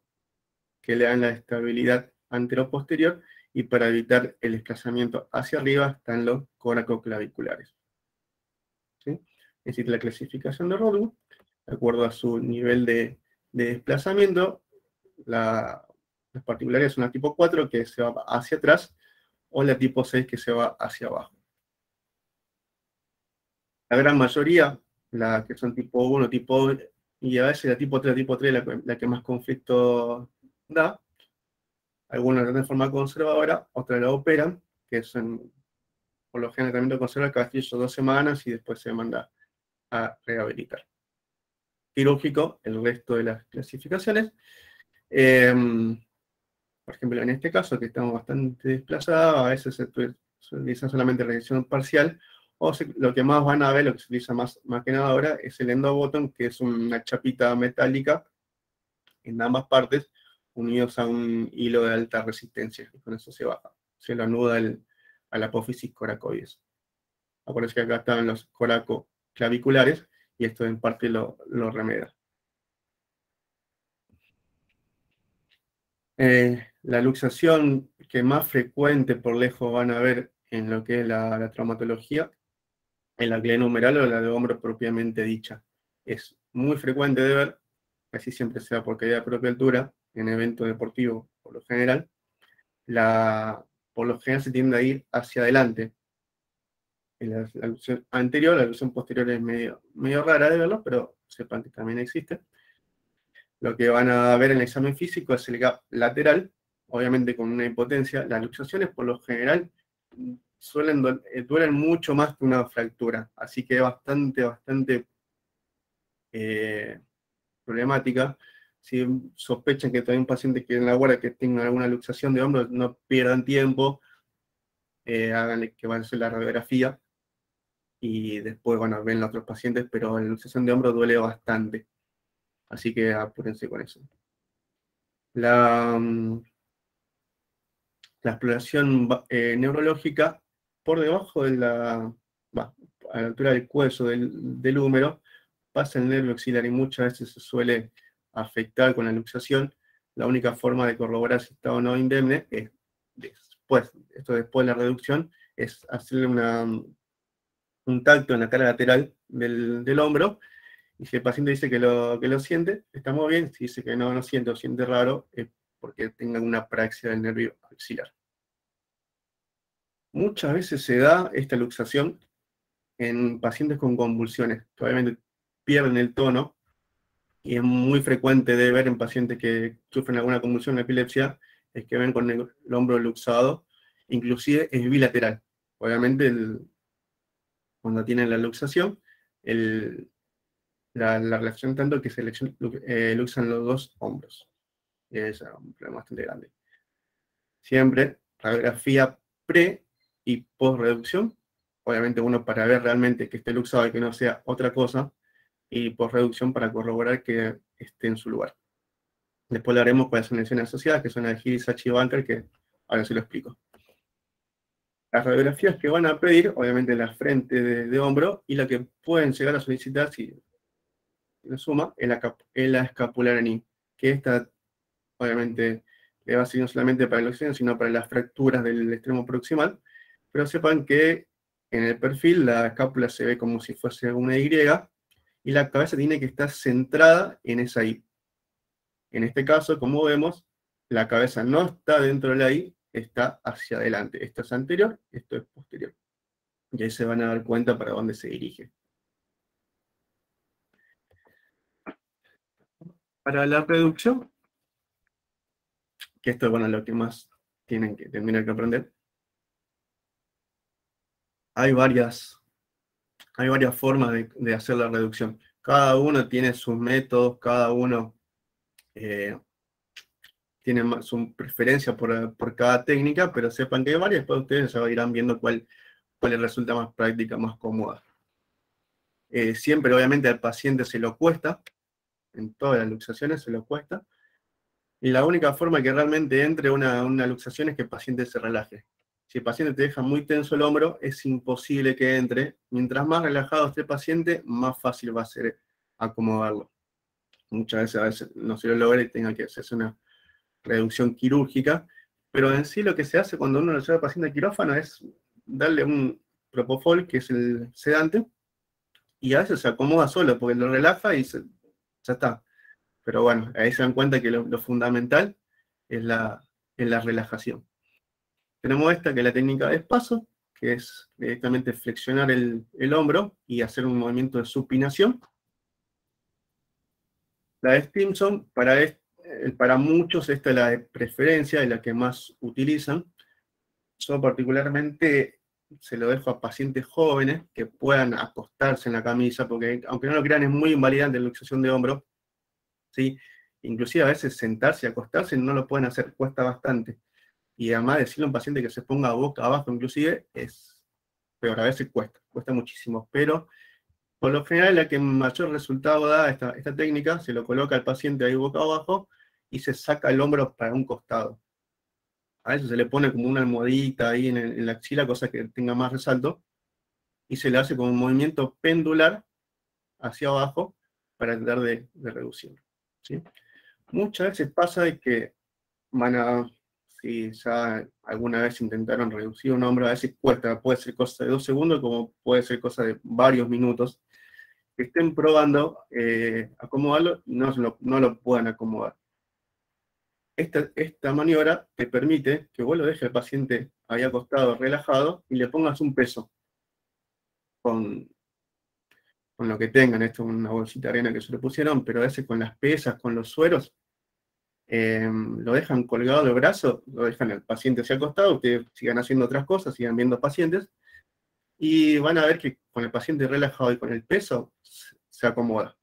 que le dan la estabilidad anteroposterior, y para evitar el desplazamiento hacia arriba están los coracoclaviculares. ¿Sí? Existe la clasificación de Rodwell, de acuerdo a su nivel de desplazamiento. Las particulares son la tipo 4, que se va hacia atrás, o la tipo 6, que se va hacia abajo. La gran mayoría, las que son tipo 1, tipo 2, y a veces la tipo 3, la que más conflicto da. Algunos la tratan de forma conservadora, otras la operan, que son, por lo general, el tratamiento conserva el castillo 2 semanas y después se manda a rehabilitar. Quirúrgico, el resto de las clasificaciones. Por ejemplo, en este caso, que estamos bastante desplazados, a veces se utiliza solamente regresión parcial, o lo que más van a ver, lo que se utiliza más que nada ahora, es el endobottom, que es una chapita metálica en ambas partes, unidos a un hilo de alta resistencia, y con eso se baja, se lo anuda a la apófisis coracoides. Acuérdense que acá estaban los coracoclaviculares, y esto en parte lo remeda. La luxación que más frecuente por lejos van a ver en lo que es la traumatología es la glenohumeral o la de hombro propiamente dicha. Es muy frecuente de ver, casi siempre sea por caída de propia altura, en eventos deportivos por lo general. Por lo general se tiende a ir hacia adelante. En la luxación anterior, la luxación posterior es medio rara de verlo, pero sepan que también existe. Lo que van a ver en el examen físico es el gap lateral, obviamente con una impotencia. Las luxaciones por lo general duelen mucho más que una fractura, así que es bastante problemática. Si sospechan que hay un paciente que en la guardia que tenga alguna luxación de hombro, no pierdan tiempo, háganle que van a hacer la radiografía, y después, bueno, ven los otros pacientes, pero la luxación de hombro duele bastante, así que apúrense con eso. La exploración neurológica por debajo de a la altura del cuello del húmero, pasa el nervio axilar y muchas veces se suele afectar con la luxación. La única forma de corroborar si está o no indemne es después de la reducción, es hacerle un tacto en la cara lateral del hombro, y si el paciente dice que lo siente, estamos bien. Si dice que no siente o siente raro, es porque tenga una apraxia del nervio axilar. Muchas veces se da esta luxación en pacientes con convulsiones, que obviamente pierden el tono, y es muy frecuente de ver en pacientes que sufren alguna convulsión o epilepsia, es que ven con el hombro luxado, inclusive es bilateral. Obviamente cuando tienen la luxación, la relación tanto que se luxan los dos hombros. Es un problema bastante grande. Siempre radiografía pre y post reducción. Obviamente uno para ver realmente que esté luxado y que no sea otra cosa, y post reducción para corroborar que esté en su lugar. Después le haremos cuáles son lesiones asociadas, que son la de Hill, Sachi y Bunker, que ahora se lo explico. Las radiografías que van a pedir, obviamente la frente de hombro, y la que pueden llegar a solicitar, si lo suma, es la escapular anil, que esta obviamente le va a servir no solamente para la luxación, sino para las fracturas del extremo proximal, pero sepan que en el perfil la escápula se ve como si fuese una Y, y la cabeza tiene que estar centrada en esa Y. En este caso, como vemos, la cabeza no está dentro de la Y, está hacia adelante. Esto es anterior, esto es posterior. Y ahí se van a dar cuenta para dónde se dirige. Para la reducción, que esto es bueno, lo que más tendrían que aprender, hay varias formas de hacer la reducción. Cada uno tiene sus métodos, cada uno tiene su preferencia por cada técnica, pero sepan que hay varias, después ustedes se irán viendo cuál les resulta más práctica, más cómoda. Siempre, obviamente, al paciente se lo cuesta, en todas las luxaciones se lo cuesta, Y la única forma que realmente entre una luxación es que el paciente se relaje. Si el paciente te deja muy tenso el hombro, es imposible que entre. Mientras más relajado esté el paciente, más fácil va a ser acomodarlo. Muchas veces a veces no se lo logra y tenga que hacerse una reducción quirúrgica, pero en sí lo que se hace cuando uno lo lleva al paciente al quirófano es darle un propofol, que es el sedante, y a veces se acomoda solo, porque lo relaja y ya está. Pero bueno, ahí se dan cuenta que lo fundamental es la relajación. Tenemos esta, que es la técnica de espacio, que es directamente flexionar el hombro y hacer un movimiento de supinación. La de Stimson, para muchos esta es la de preferencia, es la que más utilizan. Yo particularmente se lo dejo a pacientes jóvenes que puedan acostarse en la camisa, porque aunque no lo crean es muy invalidante la luxación de hombro, ¿sí? Inclusive a veces sentarse y acostarse no lo pueden hacer, cuesta bastante. Y además decirle a un paciente que se ponga boca abajo inclusive es peor, a veces cuesta muchísimo, pero por lo general la que mayor resultado da esta técnica, se lo coloca al paciente ahí boca abajo y se saca el hombro para un costado. A veces se le pone como una almohadita ahí en la axila, cosa que tenga más resalto, y se le hace como un movimiento pendular hacia abajo para tratar de reducirlo, ¿sí? Muchas veces pasa de que si ya alguna vez intentaron reducir un hombro, a veces cuesta, puede ser cosa de 2 segundos, como puede ser cosa de varios minutos, que estén probando acomodarlo y no lo puedan acomodar. Esta maniobra te permite que vos lo dejes al paciente ahí acostado, relajado, y le pongas un peso con lo que tengan. Esto es una bolsita de arena que se le pusieron, pero a veces con las pesas, con los sueros, lo dejan colgado del brazo, lo dejan al paciente hacia acostado, ustedes sigan haciendo otras cosas, sigan viendo pacientes, y van a ver que con el paciente relajado y con el peso, se acomoda.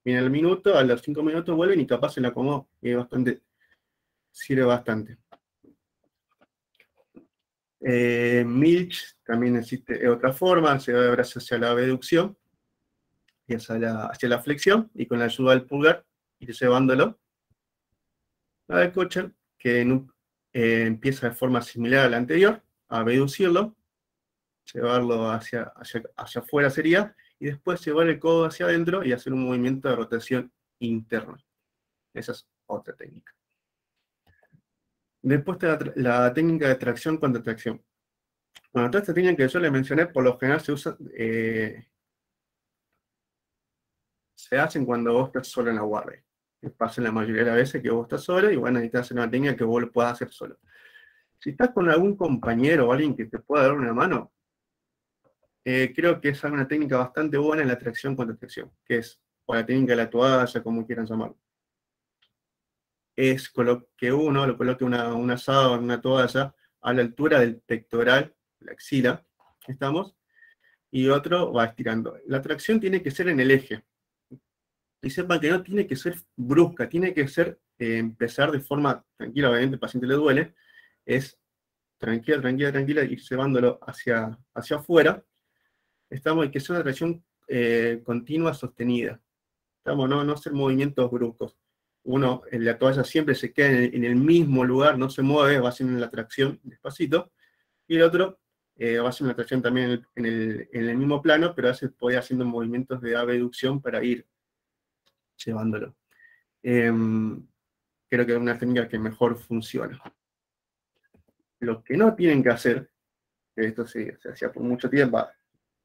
Viene el minuto, a los 5 minutos vuelven y capaz se le acomoda, y sirve bastante. Milch también existe otra forma, se va de brazo hacia la abducción y hacia la flexión, y con la ayuda del pulgar ir llevándolo. La de Kocher, que empieza de forma similar a la anterior, a abducirlo, llevarlo hacia afuera sería, y después llevar el codo hacia adentro y hacer un movimiento de rotación interna. Esa es otra técnica. Después está la técnica de tracción contra tracción. Bueno, toda esta técnica que yo les mencioné, por lo general se hacen cuando vos estás solo en la guardia. Que pasa la mayoría de las veces que vos estás solo y bueno, necesitas hacer una técnica que vos lo puedas hacer solo. Si estás con algún compañero o alguien que te pueda dar una mano, creo que es una técnica bastante buena en la tracción contra tracción, que es, o la técnica de la toalla, como quieran llamarlo. Es que uno lo coloque una sábana, una toalla, a la altura del pectoral, la axila, ¿estamos? Y otro va estirando. La tracción tiene que ser en el eje. Y sepan que no tiene que ser brusca, tiene que ser empezar de forma tranquila, obviamente el paciente le duele, es tranquila, tranquila, tranquila, ir llevándolo hacia afuera. Estamos en que sea una tracción continua, sostenida. Estamos, no hacer movimientos bruscos. Uno, en la toalla siempre se queda en el mismo lugar, no se mueve, va haciendo la tracción despacito, y el otro va haciendo la tracción también en el mismo plano, pero a veces puede ir haciendo movimientos de abducción para ir llevándolo. Creo que es una técnica que mejor funciona. Lo que no tienen que hacer, que esto se hacía por mucho tiempo,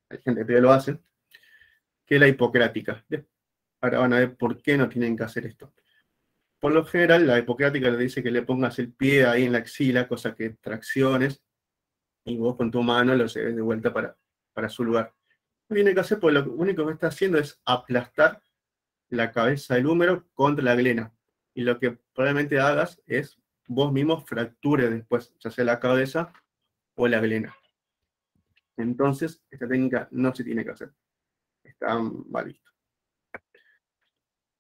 hay gente que todavía lo hace, que es la hipocrática. Ahora van a ver por qué no tienen que hacer esto. Por lo general, la hipocrática le dice que le pongas el pie ahí en la axila, cosa que tracciones, y vos con tu mano lo lleves de vuelta para su lugar. No tiene que hacer, porque lo único que está haciendo es aplastar la cabeza del húmero contra la glena. Y lo que probablemente hagas es vos mismo fractures después, ya sea la cabeza o la glena. Entonces, esta técnica no se tiene que hacer. Está mal visto.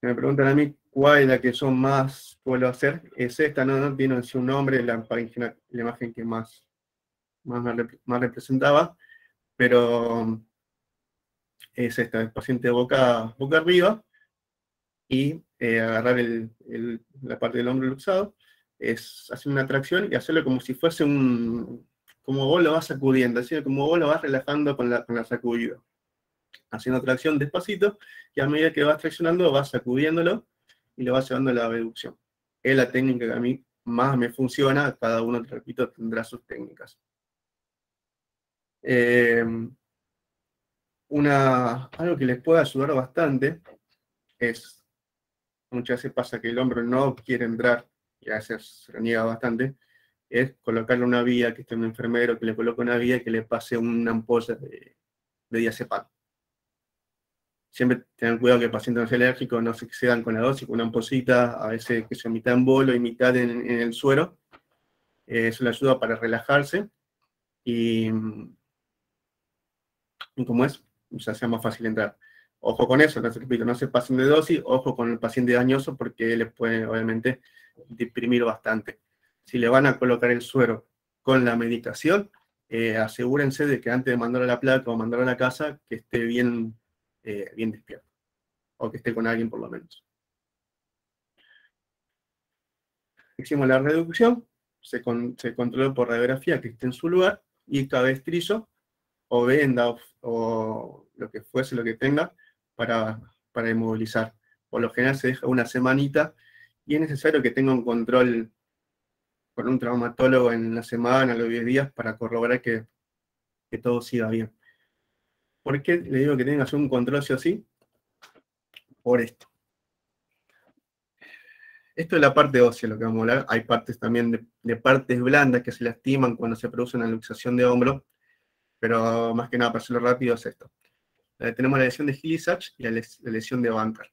Me preguntan a mí cuál es la que yo más suelo hacer. Es esta, no tiene un nombre, la imagen que más representaba, pero es esta, el paciente boca arriba, y agarrar la parte del hombro luxado, es hacer una tracción y hacerlo como si fuese como vos lo vas sacudiendo, así como vos lo vas relajando con la sacudida. Haciendo tracción despacito, y a medida que vas traccionando, vas sacudiéndolo y lo vas llevando a la abducción. Es la técnica que a mí más me funciona, cada uno, te repito, tendrá sus técnicas. Algo que les puede ayudar bastante es, muchas veces pasa que el hombro no quiere entrar, y a veces se lo niega bastante, es colocarle una vía, que esté un enfermero, que le coloque una vía y que le pase una ampolla de diazepam. Siempre tengan cuidado que el paciente no sea alérgico, no se excedan con la dosis, con una ampollita, a veces que sea mitad en bolo y mitad en el suero. Eso le ayuda para relajarse y como es, ya sea más fácil entrar. Ojo con eso, les repito, no se pasen de dosis, ojo con el paciente dañoso porque les puede obviamente deprimir bastante. Si le van a colocar el suero con la medicación, asegúrense de que antes de mandarlo a la placa o mandarlo a la casa, que esté bien despierto, o que esté con alguien por lo menos. Hicimos la reducción, se controló por radiografía que esté en su lugar, y cabestrillo o venda o lo que fuese, lo que tenga, para inmovilizar. Por lo general se deja una semanita y es necesario que tenga un control con un traumatólogo en la semana, los 10 días, para corroborar que todo siga bien. ¿Por qué le digo que tienen que hacer un control sí o sí? Por esto. Esto es la parte ósea, lo que vamos a hablar. Hay partes también de partes blandas que se lastiman cuando se produce una luxación de hombro, pero más que nada, para hacerlo rápido, es esto. Tenemos la lesión de Hilly-Sachs y la lesión de Bankart.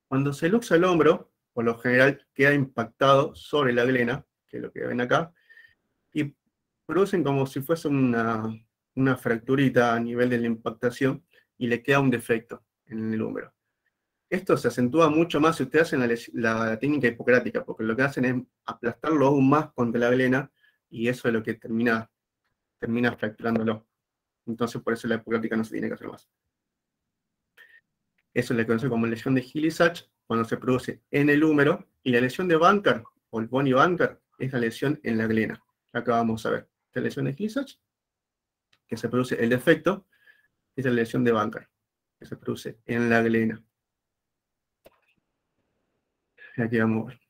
Cuando se luxa el hombro, por lo general queda impactado sobre la glena, que es lo que ven acá, y producen como si fuese una fracturita a nivel de la impactación, y le queda un defecto en el húmero. Esto se acentúa mucho más si ustedes hacen la técnica hipocrática, porque lo que hacen es aplastarlo aún más contra la glena, y eso es lo que termina fracturándolo. Entonces, por eso la hipocrática no se tiene que hacer más. Eso le conoce como lesión de Hilly-Sachs, cuando se produce en el húmero, y la lesión de Bankart, o el Boni Bankart, es la lesión en la glena. Acá vamos a ver. Esta lesión de Hilly-Sachs, que se produce el defecto, es la lesión de Bankart, que se produce en la glena. Aquí vamos a ver.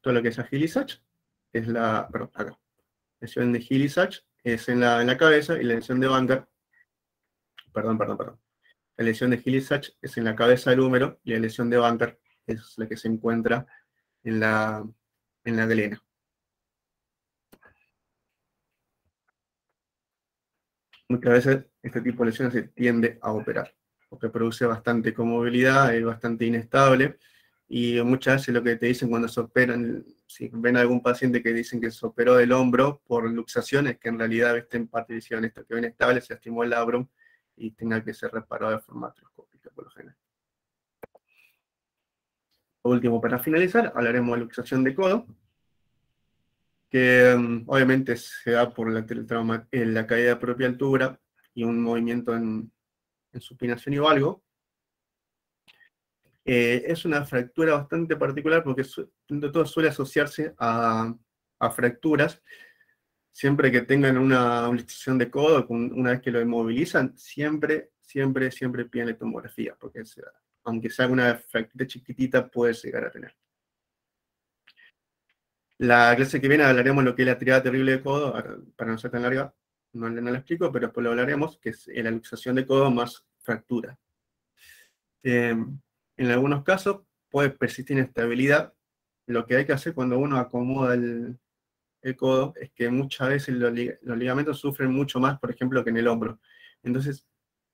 Todo lo que es a Hilly-Sachs es perdón, acá. La lesión de Hilly-Sachs es en la cabeza, y la lesión de Bankart, perdón. La lesión de Hilly-Sachs es en la cabeza del húmero, y la lesión de Bankart es la que se encuentra en la glena. Muchas veces este tipo de lesiones se tiende a operar, porque produce bastante conmovilidad, es bastante inestable, y muchas veces lo que te dicen cuando se operan, si ven a algún paciente que dicen que se operó del hombro por luxación, es que en realidad en parte hicieron esto, que ven estable, se lastimó el labrum y tenga que ser reparado de forma artroscópica por lo general. Por último, para finalizar, hablaremos de luxación de codo, que obviamente se da por la caída de propia altura y un movimiento en supinación y valgo. Es una fractura bastante particular porque todo suele asociarse a fracturas. Siempre que tengan una luxación de codo, una vez que lo inmovilizan, siempre piden tomografía, porque aunque sea una fractura chiquitita, puede llegar a tener. La clase que viene hablaremos de lo que es la triada terrible de codo, para no ser tan larga, no la explico, pero después lo hablaremos, que es la luxación de codo más fractura. En algunos casos puede persistir inestabilidad. Lo que hay que hacer cuando uno acomoda el codo es que muchas veces los ligamentos sufren mucho más, por ejemplo, que en el hombro. Entonces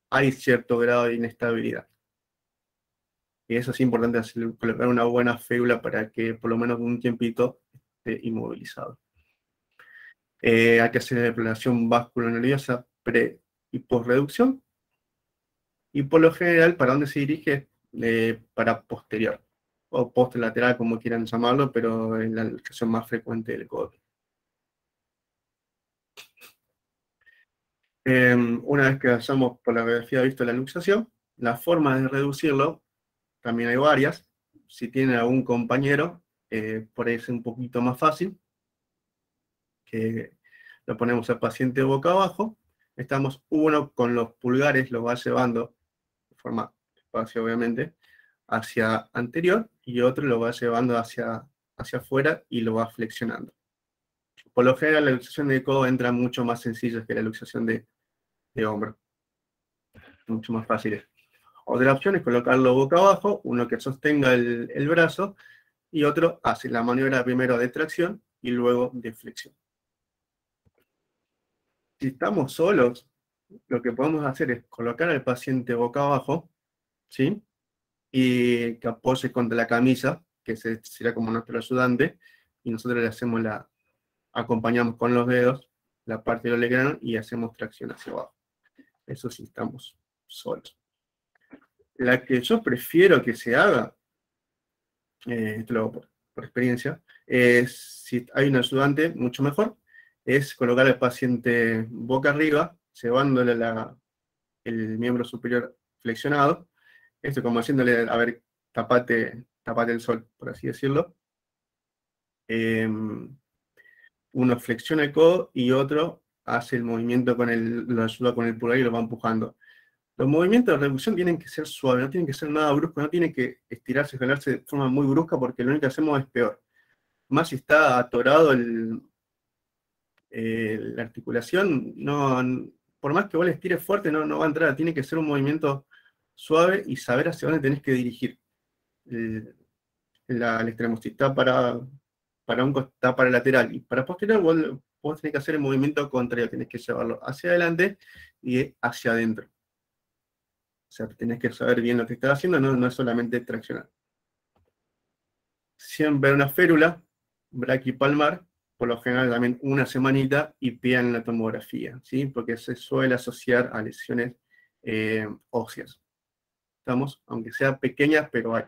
hay cierto grado de inestabilidad. Y eso es importante, colocar una buena férula para que por lo menos un tiempito esté inmovilizado. Hay que hacer depilación vasculonerviosa pre y post-reducción. Y por lo general, ¿para dónde se dirige? Para posterior, o posterolateral, como quieran llamarlo, pero es la luxación más frecuente del codo. Una vez que hayamos por la radiografía visto la luxación, la forma de reducirlo también hay varias. Si tienen algún compañero, por ahí es un poquito más fácil, que lo ponemos al paciente boca abajo. Estamos uno con los pulgares, lo va llevando de forma despacio, obviamente, hacia anterior, y otro lo va llevando hacia afuera y lo va flexionando. Por lo general, la luxación de codo entra mucho más sencilla que la luxación de hombro. Mucho más fácil. Otra opción es colocarlo boca abajo, uno que sostenga el brazo, y otro hace la maniobra primero de tracción y luego de flexión. Si estamos solos, lo que podemos hacer es colocar al paciente boca abajo, ¿sí? Y que apoye contra la camisa, que será como nuestro ayudante, y nosotros le hacemos acompañamos con los dedos la parte del olecrano y hacemos tracción hacia abajo. Eso sí estamos solos. La que yo prefiero que se haga, esto lo hago por experiencia, es si hay un ayudante, mucho mejor, es colocar al paciente boca arriba, llevándole el miembro superior flexionado, esto como haciéndole, a ver, tapate el sol, por así decirlo. Uno flexiona el codo y otro hace el movimiento lo ayuda con el pulgar y lo va empujando. Los movimientos de reducción tienen que ser suaves, no tienen que ser nada bruscos, no tienen que estirarse, jalarse de forma muy brusca, porque lo único que hacemos es peor. Más si está atorado la articulación, por más que vos le estires fuerte, no va a entrar. Tiene que ser un movimiento suave y saber hacia dónde tenés que dirigir el extremo. Si está para un costado, para el lateral y para posterior, vos tenés que hacer el movimiento contrario, tenés que llevarlo hacia adelante y hacia adentro. O sea, tenés que saber bien lo que estás haciendo, no es solamente traccionar. Siempre una férula braquipalmar, por lo general también una semanita, y pidan la tomografía, ¿sí? Porque se suele asociar a lesiones óseas. ¿Estamos? Aunque sean pequeñas, pero hay.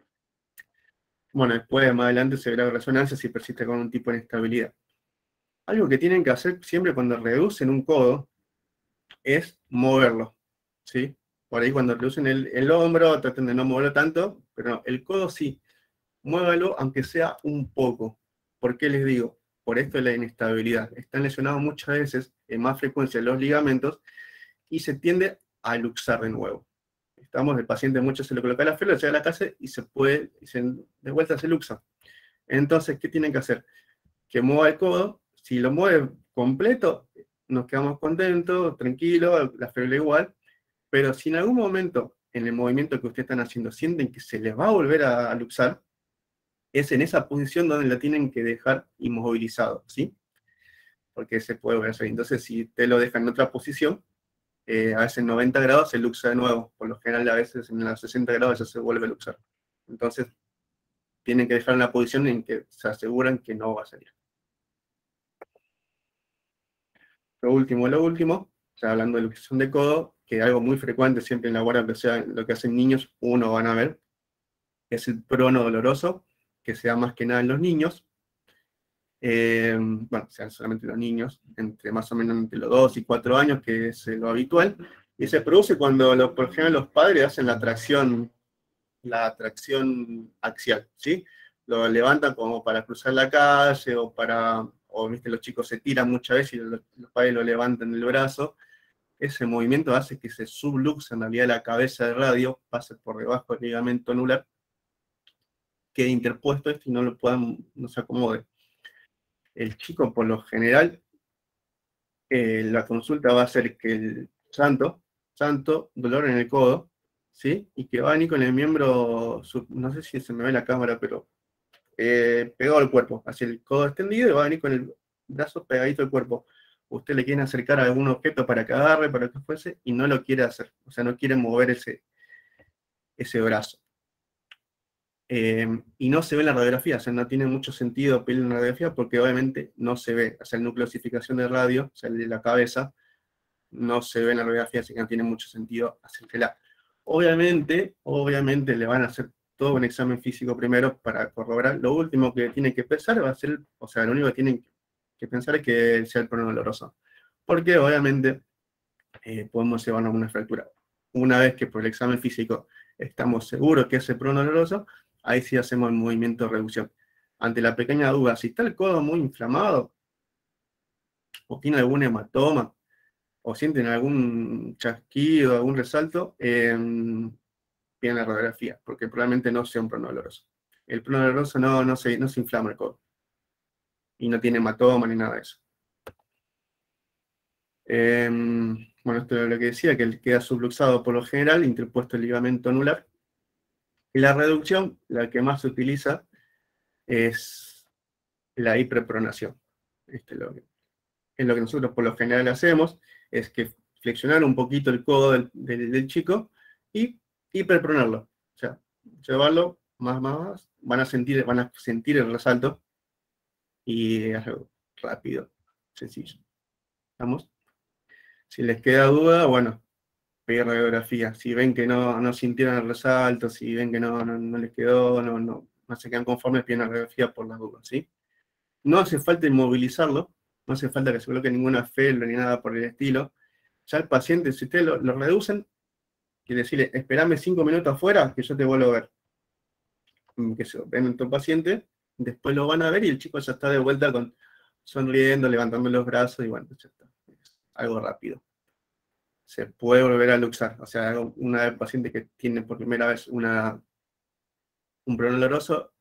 Bueno, después más adelante se verá resonancia si persiste con un tipo de inestabilidad. Algo que tienen que hacer siempre cuando reducen un codo es moverlo, ¿sí? Por ahí cuando reducen el hombro, traten de no moverlo tanto, pero no, el codo sí, muévalo aunque sea un poco. ¿Por qué les digo? Por esto de la inestabilidad. Están lesionados muchas veces, en más frecuencia los ligamentos, y se tiende a luxar de nuevo. El paciente mucho se le coloca la férula, llega a la casa y de vuelta se luxa. Entonces, ¿qué tienen que hacer? Que mueva el codo. Si lo mueve completo, nos quedamos contentos, tranquilos, la férula igual. Pero si en algún momento, en el movimiento que ustedes están haciendo, sienten que se les va a volver a luxar, es en esa posición donde la tienen que dejar inmovilizado, ¿sí? Porque se puede volver a hacer. Entonces, si te lo dejan en otra posición, a veces en 90 grados se luxa de nuevo. Por lo general, a veces en los 60 grados ya se vuelve a luxar. Entonces, tienen que dejar en la posición en que se aseguran que no va a salir. Lo último, ya hablando de luxación de codo, que es algo muy frecuente siempre en la guardia, que sea lo que hacen niños, uno van a ver, es el prono doloroso, que se da más que nada en los niños. Bueno, sean solamente los niños, entre más o menos entre los 2 y 4 años, que es lo habitual, y se produce cuando por ejemplo los padres hacen la tracción axial, ¿sí? Lo levantan como para cruzar la calle, ¿viste? Los chicos se tiran muchas veces y los padres lo levantan el brazo. Ese movimiento hace que se subluxe en realidad la cabeza de radio, pase por debajo del ligamento anular, quede interpuesto esto y no se acomode. El chico, por lo general, la consulta va a ser que el santo, dolor en el codo, ¿sí? Y que va a venir con el miembro, no sé si se me ve en la cámara, pero pegado al cuerpo, hacia el codo extendido, y va a venir con el brazo pegadito al cuerpo. Usted le quiere acercar a algún objeto para que agarre, para que fuese, y no lo quiere hacer. O sea, no quiere mover ese brazo. Y no se ve en la radiografía, o sea, no tiene mucho sentido pedirle en la radiografía porque obviamente no se ve, o sea, el núcleo de osificación de radio, o sea, el de la cabeza, no se ve en la radiografía, así que no tiene mucho sentido hacérsela. Obviamente le van a hacer todo un examen físico primero para corroborar. Lo último que tienen que pensar va a ser, o sea, lo único que tienen que pensar es que sea el prono doloroso. Porque obviamente podemos llevarnos a una fractura. Una vez que por el examen físico estamos seguros que es el pronodoloroso, ahí sí hacemos el movimiento de reducción. Ante la pequeña duda, si está el codo muy inflamado, o tiene algún hematoma, o sienten algún chasquido, algún resalto, piden la radiografía, porque probablemente no sea un pronodoloroso. El pronodoloroso no se inflama el codo, y no tiene hematoma ni nada de eso. Bueno, esto es lo que decía, que queda subluxado por lo general, interpuesto el ligamento anular. Y la reducción, la que más se utiliza, es la hiperpronación. Este es lo que nosotros por lo general hacemos, es que flexionar un poquito el codo del chico y hiperpronarlo. O sea, llevarlo más, van a sentir el resalto y es algo rápido, sencillo. ¿Estamos? Si les queda duda, bueno, pedir radiografía. Si ven que no sintieron el resalto, si ven que no les quedó, no se quedan conformes, piden la radiografía por las dudas, ¿sí? No hace falta inmovilizarlo, no hace falta que se coloque ninguna felva ni nada por el estilo. Ya el paciente, si ustedes lo reducen, quiere decirle, esperame 5 minutos afuera que yo te vuelvo a ver. Que se ven en tu paciente, después lo van a ver y el chico ya está de vuelta sonriendo, levantando los brazos y bueno, ya está. Es algo rápido. Se puede volver a luxar. O sea, una paciente que tiene por primera vez un pronodoloroso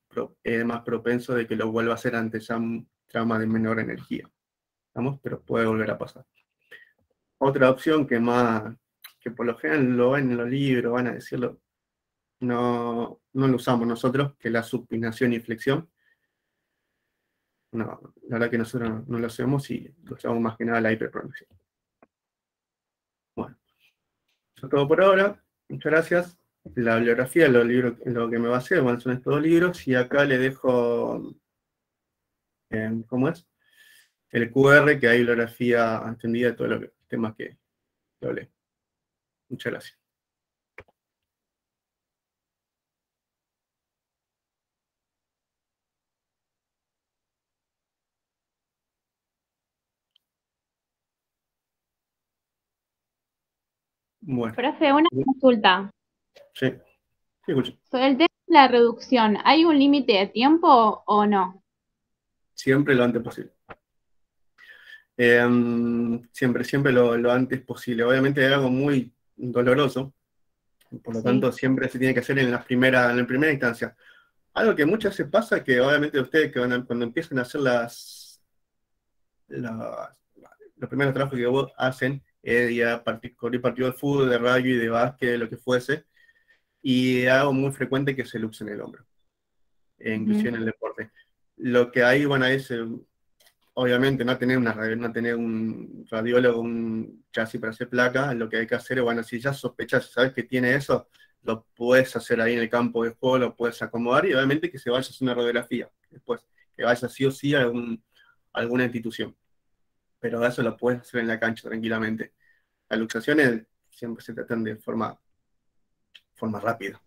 es más propenso de que lo vuelva a hacer ante ya un trauma de menor energía. ¿Estamos? Pero puede volver a pasar. Otra opción que por lo general lo ven en los libros, van a decirlo, no lo usamos nosotros, que es la supinación y flexión. No, la verdad que nosotros no lo hacemos y lo usamos más que nada la hiperpronación. Bueno, eso es todo por ahora. Muchas gracias. La bibliografía, los libros, lo que me basé, bueno, son estos dos libros, y acá le dejo, ¿cómo es? El QR, que hay bibliografía entendida de todos los temas que hablé. Muchas gracias. Bueno, Profe, una consulta. sí, escucho. Sobre el tema de la reducción, ¿hay un límite de tiempo o no? Siempre lo antes posible. Siempre lo antes posible. Obviamente es algo muy doloroso, por lo tanto siempre se tiene que hacer en la primera instancia. Algo que muchas veces pasa, que obviamente ustedes cuando empiezan a hacer los primeros trabajos que vos hacen, ya correr partido de fútbol, de rugby, de básquet, de lo que fuese, y es algo muy frecuente que se luxe en el hombro, inclusive en el deporte. Lo que hay, bueno, es obviamente no tener un radiólogo, un chasis para hacer placa, lo que hay que hacer es, bueno, si ya sospechas, sabes que tiene eso, lo puedes hacer ahí en el campo de juego, lo puedes acomodar y obviamente que se vaya a hacer una radiografía, después, que vaya sí o sí a alguna institución. Pero eso lo puedes hacer en la cancha tranquilamente. Las luxaciones siempre se tratan de forma rápida,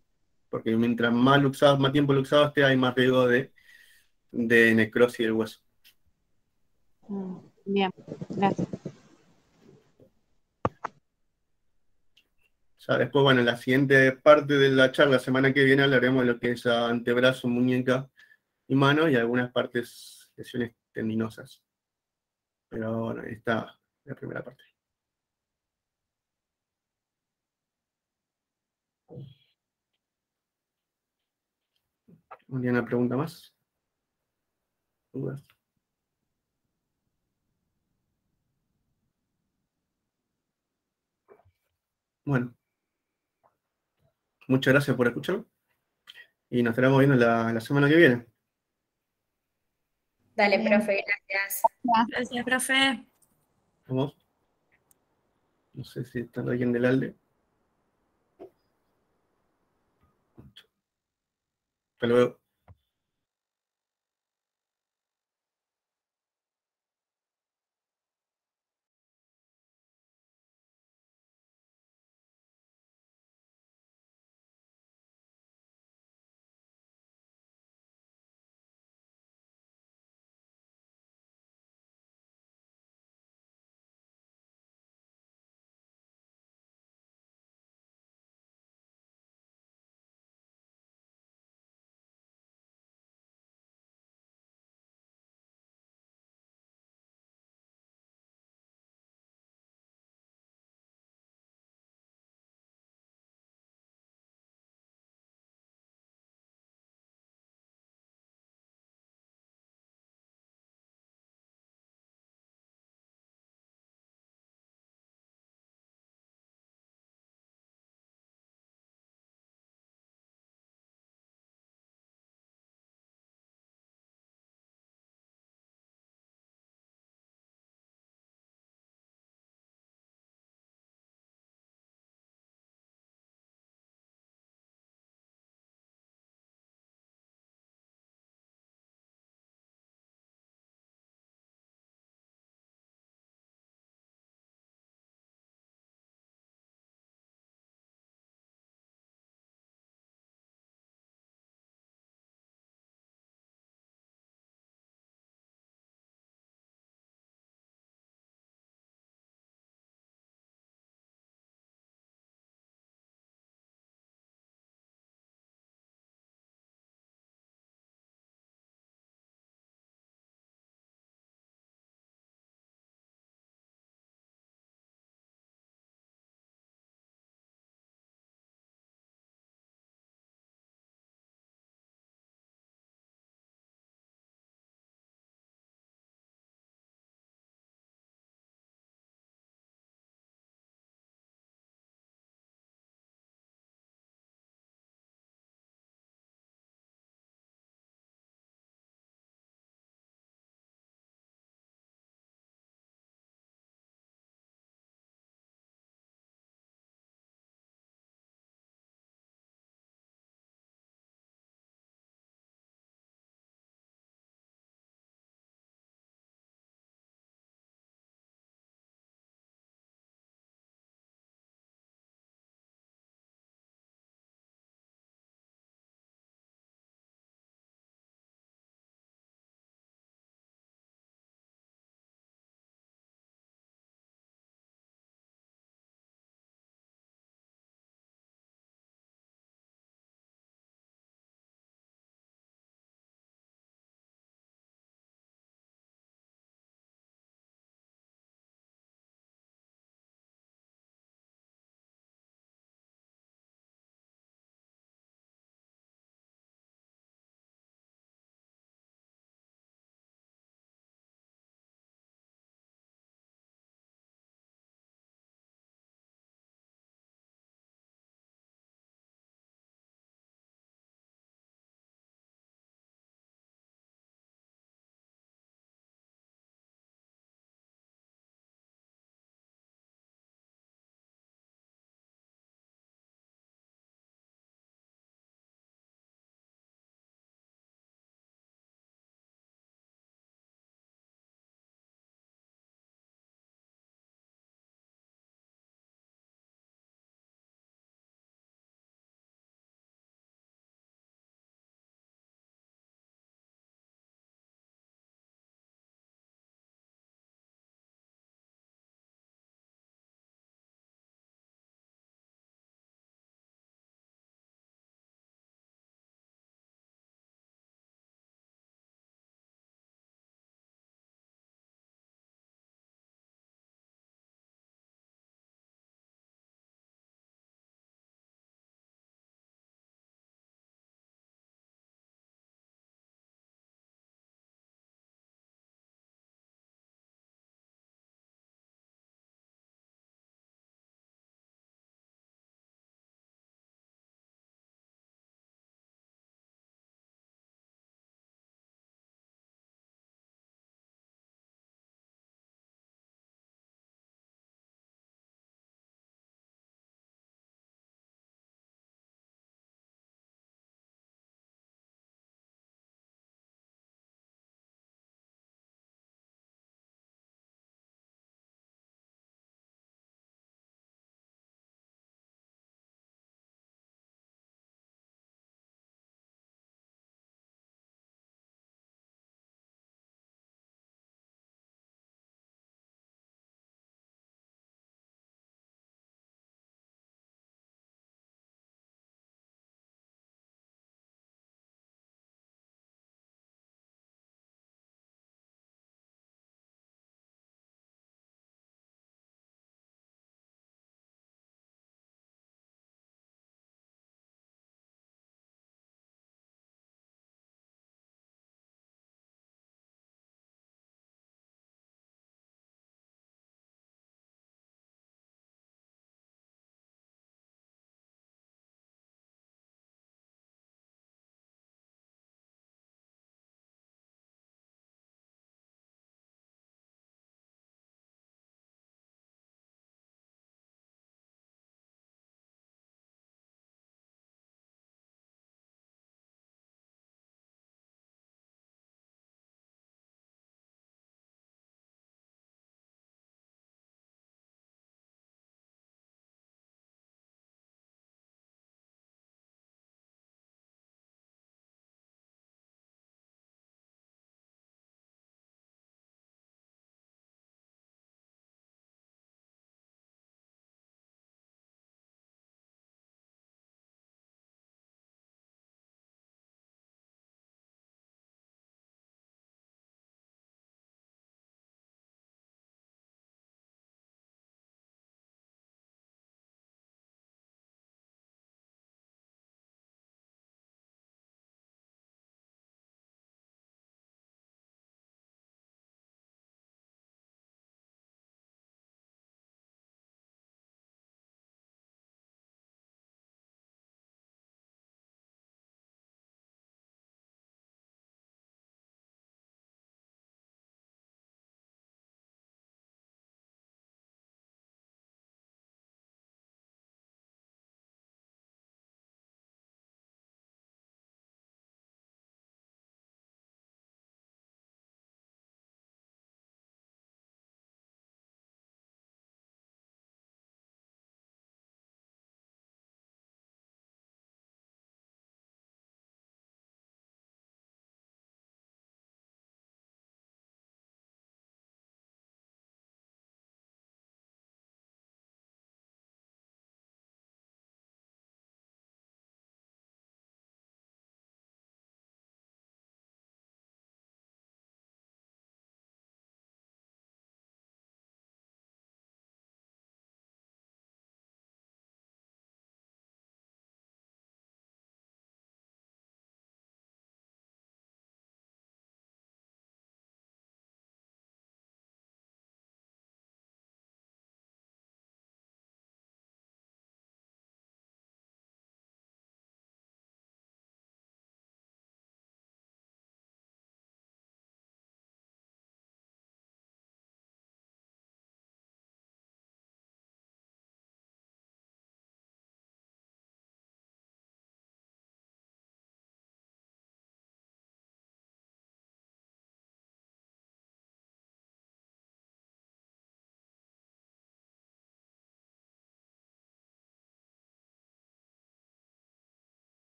porque mientras más tiempo luxado esté, hay más riesgo de necrosis del hueso. Bien, gracias. Ya después, bueno, en la siguiente parte de la charla, la semana que viene, hablaremos de lo que es antebrazo, muñeca y mano, y algunas lesiones tendinosas. Pero bueno, ahí está la primera parte. ¿Una pregunta más? ¿Dudas? Bueno, muchas gracias por escuchar y nos estaremos viendo la semana que viene. Dale, Bien. profe, gracias. Gracias, profe. ¿Vamos? No sé si está alguien del ALDE. Hasta luego.